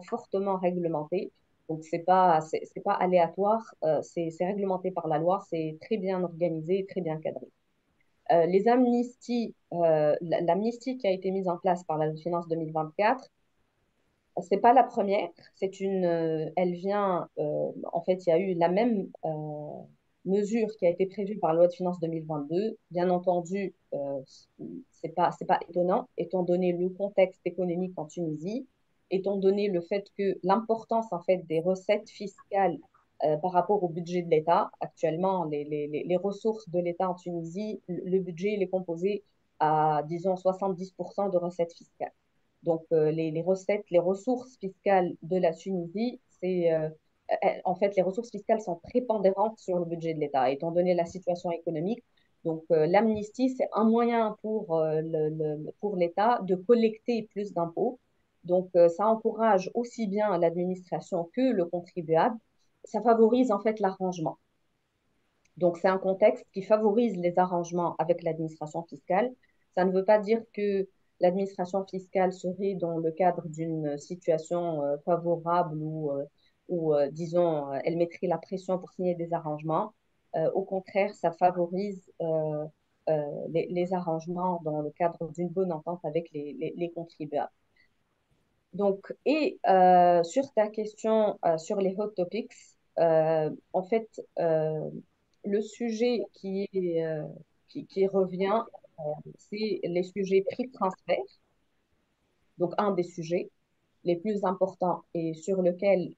fortement réglementés. Donc, c'est pas aléatoire, c'est réglementé par la loi, c'est très bien organisé, très bien cadré. Les amnisties, l'amnistie qui a été mise en place par la loi de finances 2024, c'est pas la première, elle vient, en fait, il y a eu la même mesure qui a été prévue par la loi de finances 2022. Bien entendu, c'est pas étonnant, étant donné le contexte économique en Tunisie, étant donné le fait que l'importance, en fait, des recettes fiscales par rapport au budget de l'État. Actuellement, les ressources de l'État en Tunisie, le budget il est composé à, disons, 70% de recettes fiscales. Donc, les recettes, les ressources fiscales de la Tunisie, en fait, les ressources fiscales sont prépondérantes sur le budget de l'État, étant donné la situation économique. Donc, l'amnistie, c'est un moyen pour l'État de collecter plus d'impôts. Donc, ça encourage aussi bien l'administration que le contribuable. Ça favorise en fait l'arrangement. Donc, c'est un contexte qui favorise les arrangements avec l'administration fiscale. Ça ne veut pas dire que l'administration fiscale serait dans le cadre d'une situation favorable ou disons, elle mettrait la pression pour signer des arrangements. Au contraire, ça favorise les arrangements dans le cadre d'une bonne entente avec les contribuables. Donc, et sur ta question sur les hot topics, en fait, le sujet qui revient, c'est les sujets prix de transfert. Donc, un des sujets les plus importants et sur lequel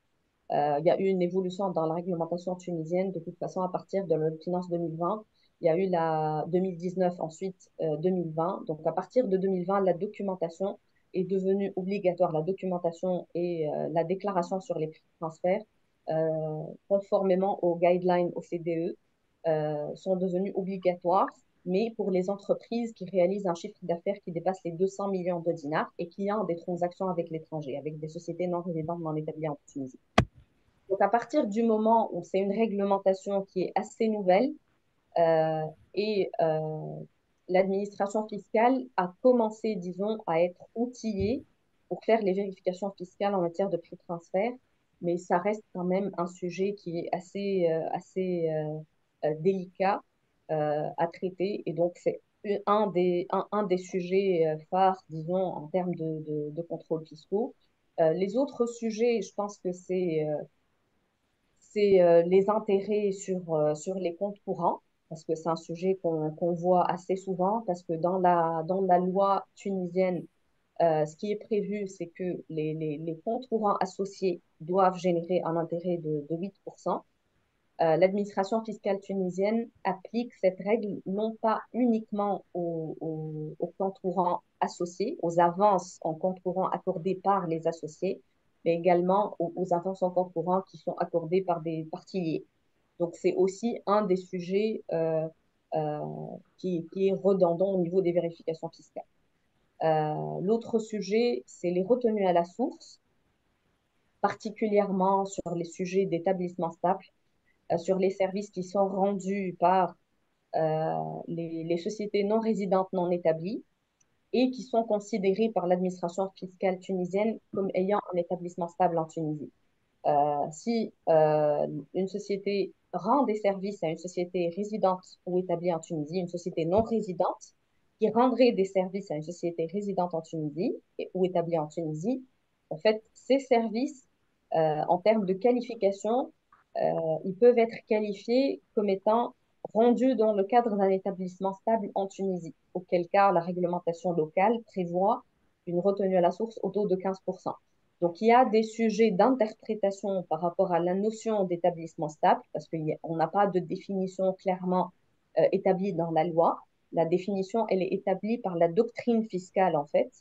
il y a eu une évolution dans la réglementation tunisienne. De toute façon, à partir de la finance 2020, il y a eu la 2019, ensuite 2020. Donc, à partir de 2020, la documentation est devenue obligatoire. La documentation et la déclaration sur les prix de transfert, conformément aux guidelines OCDE, sont devenues obligatoires, mais pour les entreprises qui réalisent un chiffre d'affaires qui dépasse les 200 millions de dinars et qui ont des transactions avec l'étranger, avec des sociétés non résidentes non établies en Tunisie. Donc, à partir du moment où c'est une réglementation qui est assez nouvelle euh, et l'administration fiscale a commencé, disons, à être outillée pour faire les vérifications fiscales en matière de prix de transfert, mais ça reste quand même un sujet qui est assez délicat à traiter et donc c'est un des sujets phares, disons, en termes de contrôle fiscaux. Les autres sujets, je pense que c'est les intérêts sur les comptes courants, parce que c'est un sujet qu'on voit assez souvent, parce que dans la loi tunisienne, ce qui est prévu, c'est que les comptes courants associés doivent générer un intérêt de 8%. L'administration fiscale tunisienne applique cette règle non pas uniquement aux comptes courants associés, aux avances en compte courant accordées par les associés, mais également aux avances en compte courant qui sont accordées par des particuliers. Donc, c'est aussi un des sujets euh, qui est redondant au niveau des vérifications fiscales. L'autre sujet, c'est les retenues à la source, particulièrement sur les sujets d'établissement stable, sur les services qui sont rendus par les sociétés non résidentes non établies et qui sont considérées par l'administration fiscale tunisienne comme ayant un établissement stable en Tunisie. Si une société rend des services à une société résidente ou établie en Tunisie, une société non résidente qui rendrait des services à une société résidente en Tunisie ou établie en Tunisie, en fait, ces services, en termes de qualification, ils peuvent être qualifiés comme étant rendus dans le cadre d'un établissement stable en Tunisie, auquel cas la réglementation locale prévoit une retenue à la source au taux de 15%. Donc, il y a des sujets d'interprétation par rapport à la notion d'établissement stable, parce qu'on n'a pas de définition clairement établie dans la loi. La définition, elle est établie par la doctrine fiscale, en fait.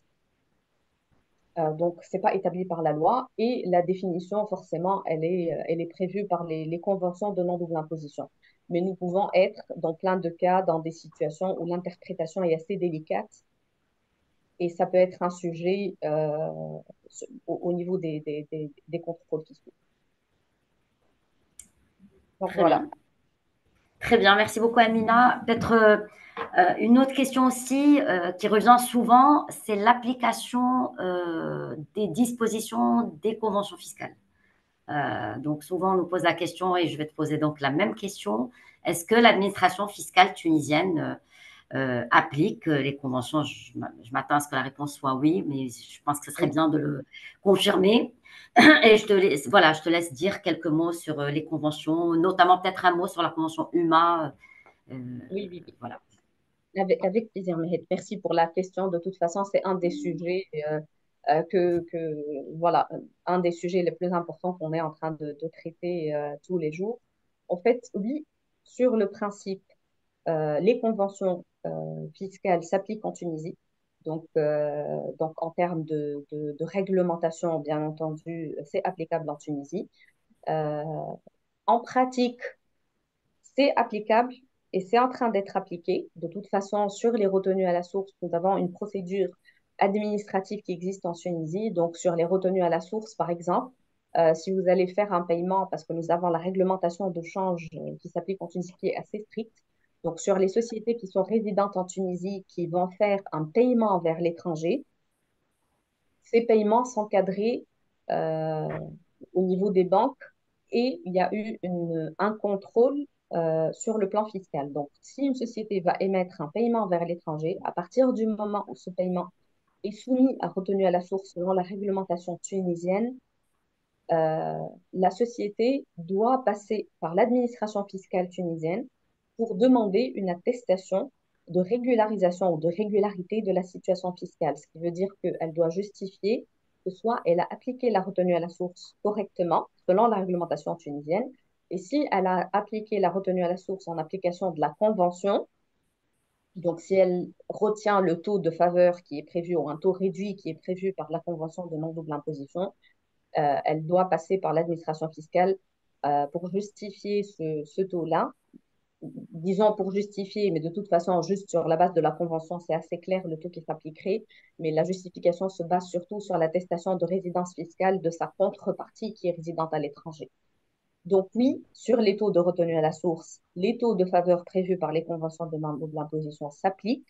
Donc, ce n'est pas établi par la loi et la définition, forcément, elle est prévue par les conventions de non-double imposition. Mais nous pouvons être dans plein de cas, dans des situations où l'interprétation est assez délicate et ça peut être un sujet au niveau des contrôles fiscaux. Donc, Très voilà. bien. Très bien, merci beaucoup Amina. Peut-être une autre question aussi qui revient souvent, c'est l'application des dispositions des conventions fiscales. Donc souvent on nous pose la question et je vais te poser donc la même question. Est-ce que l'administration fiscale tunisienne applique les conventions? Je m'attends à ce que la réponse soit oui, mais je pense que ce serait Oui, bien de le confirmer. Et voilà, je te laisse dire quelques mots sur les conventions, notamment peut-être un mot sur la convention UMA. oui, oui, oui. Voilà. Avec plaisir, Mehmet. Merci pour la question. De toute façon, c'est un des sujets voilà, un des sujets les plus importants qu'on est en train de traiter tous les jours. En fait, oui, sur le principe, les conventions fiscales s'appliquent en Tunisie. Donc, en termes de réglementation, bien entendu, c'est applicable en Tunisie. Euh, En pratique, c'est applicable et c'est en train d'être appliqué. De toute façon, sur les retenues à la source, nous avons une procédure administrative qui existe en Tunisie. Donc, sur les retenues à la source, par exemple, si vous allez faire un paiement, parce que nous avons la réglementation de change qui s'applique en Tunisie qui est assez stricte. Donc, sur les sociétés qui sont résidentes en Tunisie, qui vont faire un paiement vers l'étranger, ces paiements sont cadrés euh, au niveau des banques et il y a eu un contrôle sur le plan fiscal. Donc, si une société va émettre un paiement vers l'étranger, à partir du moment où ce paiement est soumis à retenue à la source selon la réglementation tunisienne, euh, la société doit passer par l'administration fiscale tunisienne pour demander une attestation de régularisation ou de régularité de la situation fiscale, ce qui veut dire qu'elle doit justifier que soit elle a appliqué la retenue à la source correctement selon la réglementation tunisienne, et si elle a appliqué la retenue à la source en application de la convention, donc si elle retient le taux de faveur qui est prévu ou un taux réduit qui est prévu par la convention de non-double imposition, elle doit passer par l'administration fiscale pour justifier ce taux-là. Disons pour justifier, mais de toute façon, juste sur la base de la convention, c'est assez clair le taux qui s'appliquerait, mais la justification se base surtout sur l'attestation de résidence fiscale de sa contrepartie qui est résidente à l'étranger. Donc oui, sur les taux de retenue à la source, les taux de faveur prévus par les conventions de l'imposition s'appliquent.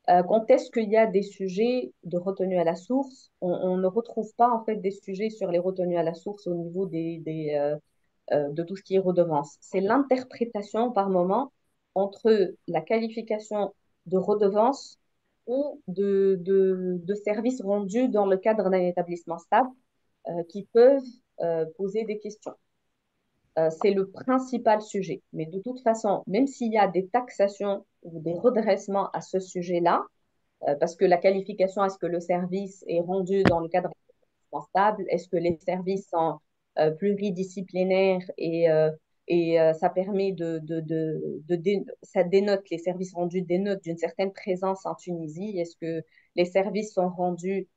Quand est-ce qu'il y a des sujets de retenue à la source? On ne retrouve pas en fait des sujets sur les retenues à la source au niveau de tout ce qui est redevance. C'est l'interprétation par moment entre la qualification de redevance ou de services rendus dans le cadre d'un établissement stable qui peuvent poser des questions. C'est le principal sujet. Mais de toute façon, même s'il y a des taxations ou des redressements à ce sujet-là, parce que la qualification, est-ce que le service est rendu dans le cadre stable? Est-ce que les services sont pluridisciplinaires et ça permet ça dénote, les services rendus dénotent d'une certaine présence en Tunisie? Est-ce que les services sont rendus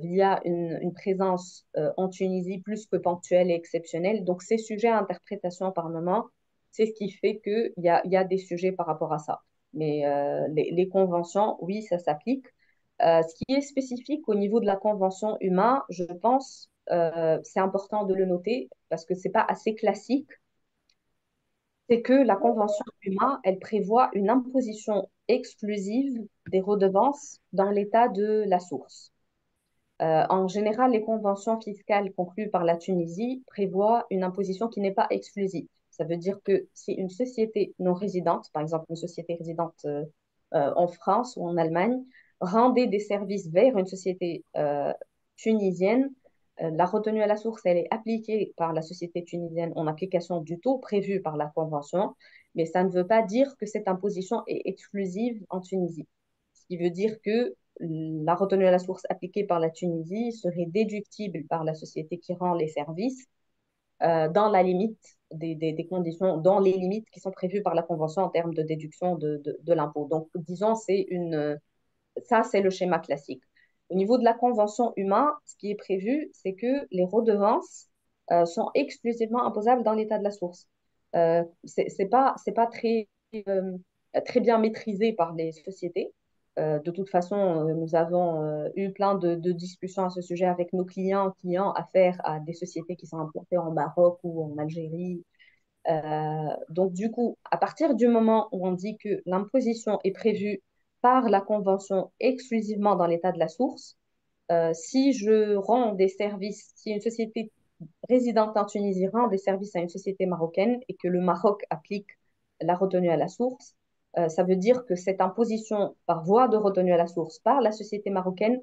via une présence en Tunisie plus que ponctuelle et exceptionnelle? Donc, ces sujets à interprétation par moment, c'est ce qui fait qu'il y a des sujets par rapport à ça. Mais les conventions, oui, ça s'applique. Ce qui est spécifique au niveau de la convention humaine, je pense, c'est important de le noter parce que c'est pas assez classique, c'est que la convention humaine, elle prévoit une imposition exclusive des redevances dans l'état de la source. En général, les conventions fiscales conclues par la Tunisie prévoient une imposition qui n'est pas exclusive. Ça veut dire que si une société non résidente, par exemple une société résidente en France ou en Allemagne, rendait des services vers une société tunisienne, la retenue à la source, elle est appliquée par la société tunisienne en application du taux prévu par la convention, mais ça ne veut pas dire que cette imposition est exclusive en Tunisie. Ce qui veut dire que la retenue à la source appliquée par la Tunisie serait déductible par la société qui rend les services dans la limite des conditions, dans les limites qui sont prévues par la Convention en termes de déduction de l'impôt. Donc, disons, ça, c'est le schéma classique. Au niveau de la convention humaine, ce qui est prévu, c'est que les redevances sont exclusivement imposables dans l'état de la source. C'est pas euh, très bien maîtrisé par les sociétés. De toute façon, nous avons eu plein de discussions à ce sujet avec nos clients qui ont affaire à des sociétés qui sont implantées en Maroc ou en Algérie. Donc, du coup, à partir du moment où on dit que l'imposition est prévue par la Convention exclusivement dans l'état de la source, si je rends des services, si une société résidente en Tunisie rend des services à une société marocaine et que le Maroc applique la retenue à la source, ça veut dire que cette imposition par voie de retenue à la source par la société marocaine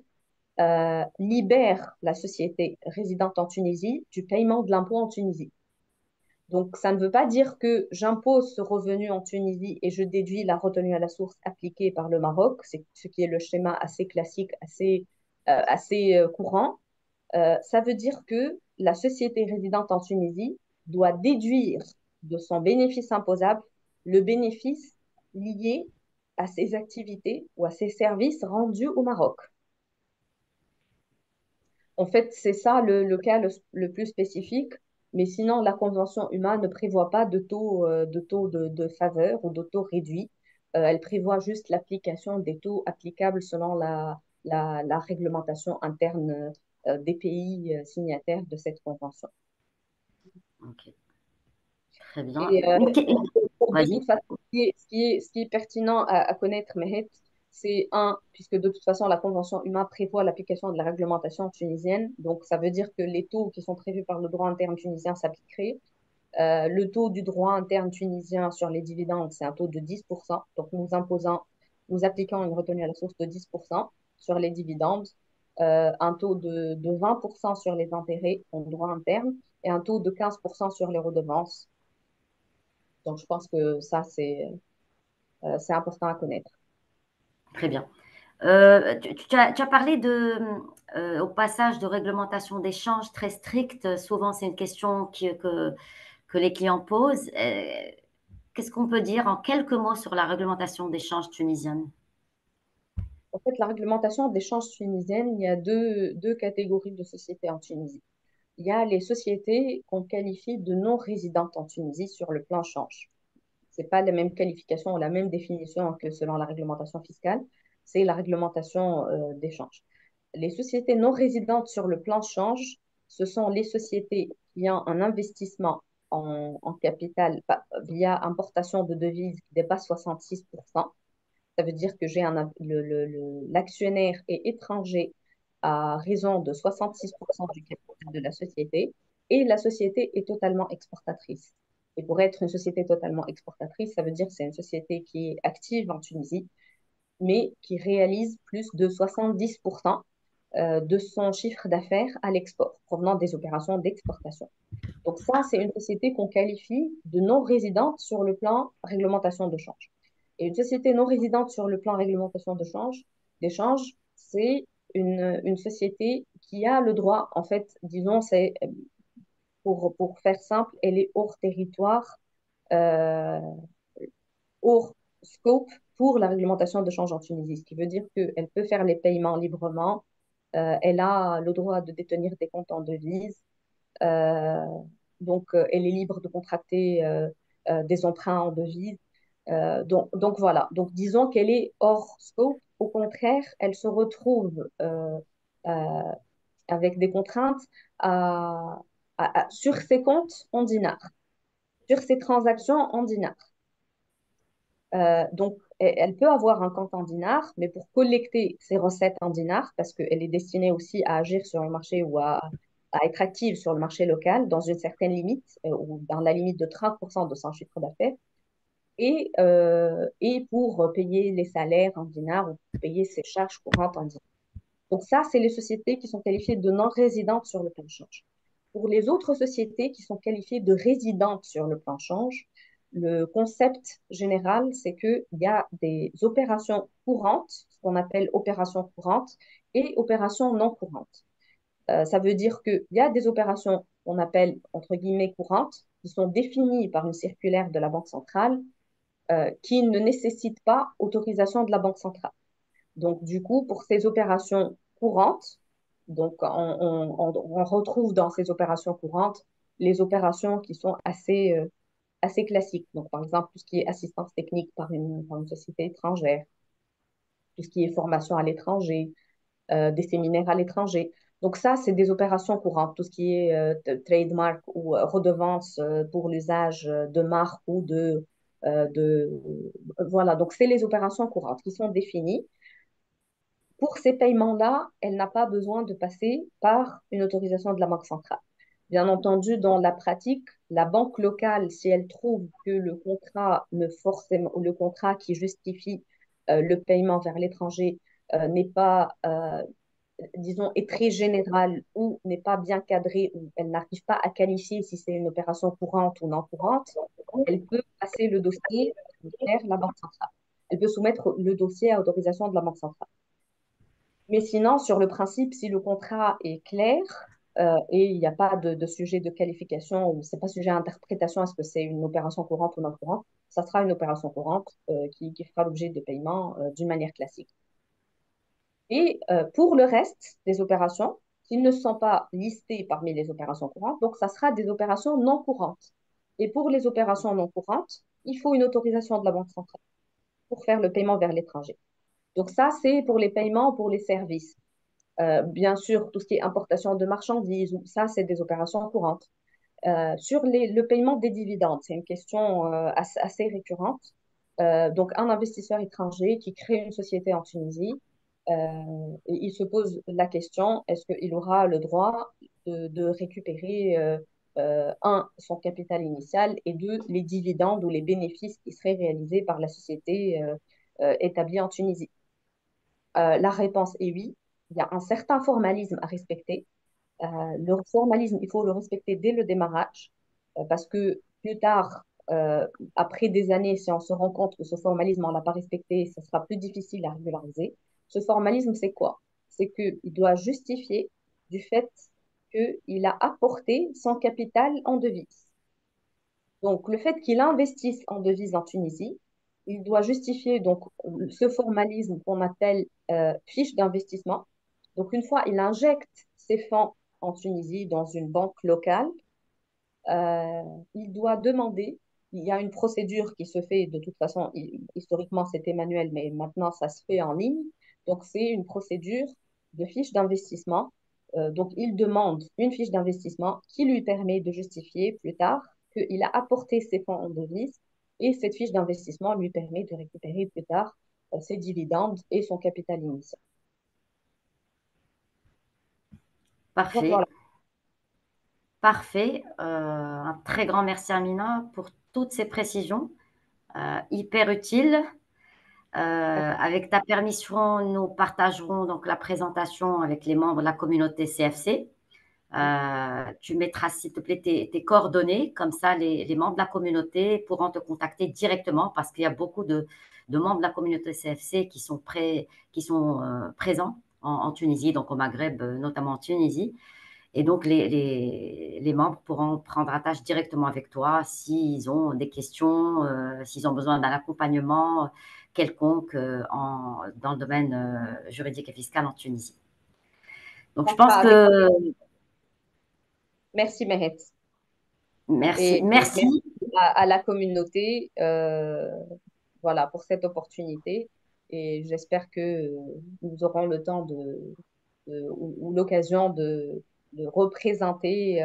libère la société résidente en Tunisie du paiement de l'impôt en Tunisie. Donc, ça ne veut pas dire que j'impose ce revenu en Tunisie et je déduis la retenue à la source appliquée par le Maroc, c'est ce qui est le schéma assez classique, assez courant. Ça veut dire que la société résidente en Tunisie doit déduire de son bénéfice imposable le bénéfice lié à ses activités ou à ses services rendus au Maroc. En fait, c'est ça le cas le plus spécifique, mais sinon, la Convention humaine ne prévoit pas de faveur ou de taux réduit. Elle prévoit juste l'application des taux applicables selon la réglementation interne des pays signataires de cette convention. Ok, très bien. Et de Vas-y. toute façon, ce qui est pertinent à connaître, Mehet, c'est un, puisque de toute façon, la Convention humaine prévoit l'application de la réglementation tunisienne. Donc, ça veut dire que les taux qui sont prévus par le droit interne tunisien s'appliqueraient. Le taux du droit interne tunisien sur les dividendes, c'est un taux de 10%. Donc, nous appliquons une retenue à la source de 10% sur les dividendes, un taux de 20% sur les intérêts en droit interne et un taux de 15% sur les redevances. Donc, je pense que ça, c'est important à connaître. Très bien. Tu as parlé au passage de réglementation d'échange très stricte. Souvent, c'est une question que les clients posent. Qu'est-ce qu'on peut dire en quelques mots sur la réglementation d'échange tunisienne? En fait, la réglementation d'échange tunisienne, il y a deux catégories de sociétés en Tunisie. Il y a les sociétés qu'on qualifie de non résidentes en Tunisie sur le plan change. C'est pas la même qualification ou la même définition que selon la réglementation fiscale, c'est la réglementation d'échange. Les sociétés non résidentes sur le plan change, ce sont les sociétés qui ont un investissement en capital via importation de devises qui dépasse 66%. Ça veut dire que l'actionnaire est étranger à raison de 66% du capital de la société et la société est totalement exportatrice. Et pour être une société totalement exportatrice, ça veut dire que c'est une société qui est active en Tunisie, mais qui réalise plus de 70% de son chiffre d'affaires à l'export, provenant des opérations d'exportation. Donc ça, c'est une société qu'on qualifie de non résidente sur le plan réglementation de change. Et une société non résidente sur le plan réglementation d'échange, c'est une société qui a le droit, en fait, disons, pour faire simple, elle est hors territoire, euh, hors scope pour la réglementation de change en Tunisie, ce qui veut dire qu'elle peut faire les paiements librement, elle a le droit de détenir des comptes en devises, euh, donc, elle est libre de contracter des emprunts en devise. Donc, voilà. Donc, disons qu'elle est hors scope. Au contraire, elle se retrouve euh, avec des contraintes à- sur ses comptes en dinars, sur ses transactions en dinars. Donc, elle peut avoir un compte en dinars, mais pour collecter ses recettes en dinars, parce qu'elle est destinée aussi à agir sur le marché ou à être active sur le marché local dans une certaine limite, ou dans la limite de 30% de son chiffre d'affaires, et pour payer les salaires en dinars ou payer ses charges courantes en dinars. Donc ça, c'est les sociétés qui sont qualifiées de non résidentes sur le plan change. Pour les autres sociétés qui sont qualifiées de résidentes sur le plan change, le concept général, c'est qu'il y a des opérations courantes, ce qu'on appelle opérations courantes, et opérations non courantes. Ça veut dire qu'il y a des opérations qu'on appelle, entre guillemets, courantes, qui sont définies par une circulaire de la Banque centrale, qui ne nécessitent pas autorisation de la Banque centrale. Donc, du coup, pour ces opérations courantes. Donc, on retrouve dans ces opérations courantes les opérations qui sont assez classiques. Donc, par exemple, tout ce qui est assistance technique par une société étrangère, tout ce qui est formation à l'étranger, des séminaires à l'étranger. Donc ça, c'est des opérations courantes, tout ce qui est trademark ou redevance pour l'usage de marque ou Voilà, donc c'est les opérations courantes qui sont définies. Pour ces paiements-là, elle n'a pas besoin de passer par une autorisation de la Banque centrale. Bien entendu, dans la pratique, la banque locale, si elle trouve que le contrat qui justifie le paiement vers l'étranger n'est pas, disons, est très générale ou n'est pas bien cadrée, ou elle n'arrive pas à qualifier si c'est une opération courante ou non courante, elle peut passer le dossier vers la Banque centrale. Elle peut soumettre le dossier à autorisation de la Banque centrale. Mais sinon, sur le principe, si le contrat est clair et il n'y a pas de sujet de qualification ou c'est pas sujet à interprétation, est-ce que c'est une opération courante ou non courante, ça sera une opération courante qui fera l'objet de paiement d'une manière classique. Et pour le reste des opérations, qui ne sont pas listées parmi les opérations courantes, donc ça sera des opérations non courantes. Et pour les opérations non courantes, il faut une autorisation de la Banque centrale pour faire le paiement vers l'étranger. Donc ça, c'est pour les paiements, pour les services. Bien sûr, tout ce qui est importation de marchandises, ça, c'est des opérations courantes. Sur le paiement des dividendes, c'est une question assez récurrente. Donc, un investisseur étranger qui crée une société en Tunisie, il se pose la question, est-ce qu'il aura le droit de récupérer, un, son capital initial et deux, les dividendes ou les bénéfices qui seraient réalisés par la société établie en Tunisie? La réponse est oui. Il y a un certain formalisme à respecter. Le formalisme, il faut le respecter dès le démarrage, parce que plus tard, après des années, si on se rend compte que ce formalisme, on ne l'a pas respecté, ce sera plus difficile à régulariser. Ce formalisme, c'est quoi? C'est qu'il doit justifier du fait qu'il a apporté son capital en devise. Donc, le fait qu'il investisse en devise en Tunisie, il doit justifier donc ce formalisme qu'on appelle fiche d'investissement. Donc, une fois il injecte ses fonds en Tunisie dans une banque locale, euh, il doit demander, il y a une procédure qui se fait de toute façon, historiquement c'était manuel, mais maintenant ça se fait en ligne. Donc, c'est une procédure de fiche d'investissement. Donc, il demande une fiche d'investissement qui lui permet de justifier plus tard qu'il a apporté ses fonds en devise et cette fiche d'investissement lui permet de récupérer plus tard ses dividendes et son capital initial. Donc, Parfait, voilà. parfait. Un très grand merci Amina pour toutes ces précisions, hyper utiles. Avec ta permission, nous partagerons donc la présentation avec les membres de la communauté CFC. Tu mettras, s'il te plaît, tes coordonnées, comme ça les membres de la communauté pourront te contacter directement parce qu'il y a beaucoup de membres de la communauté CFC qui sont présents en Tunisie, donc au Maghreb, notamment en Tunisie. Et donc, les membres pourront prendre attache directement avec toi s'ils ont des questions, s'ils ont besoin d'un accompagnement quelconque dans le domaine juridique et fiscal en Tunisie. Donc, Ça je pense sera avec que merci, Mehmet. merci, Et merci. merci à la communauté voilà, pour cette opportunité. Et j'espère que nous aurons le temps ou l'occasion de représenter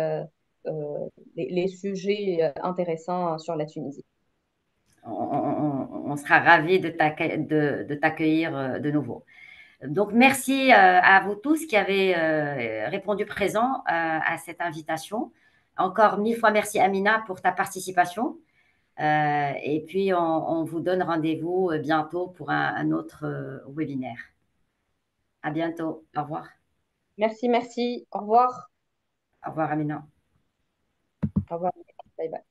les sujets intéressants sur la Tunisie. On sera ravis de t'accueillir de nouveau. Donc, merci à vous tous qui avez répondu présent à cette invitation. Encore mille fois merci Amina pour ta participation. Et puis, on vous donne rendez-vous bientôt pour un autre webinaire. À bientôt. Au revoir. Merci, merci. Au revoir. Au revoir Amina. Au revoir. Bye bye.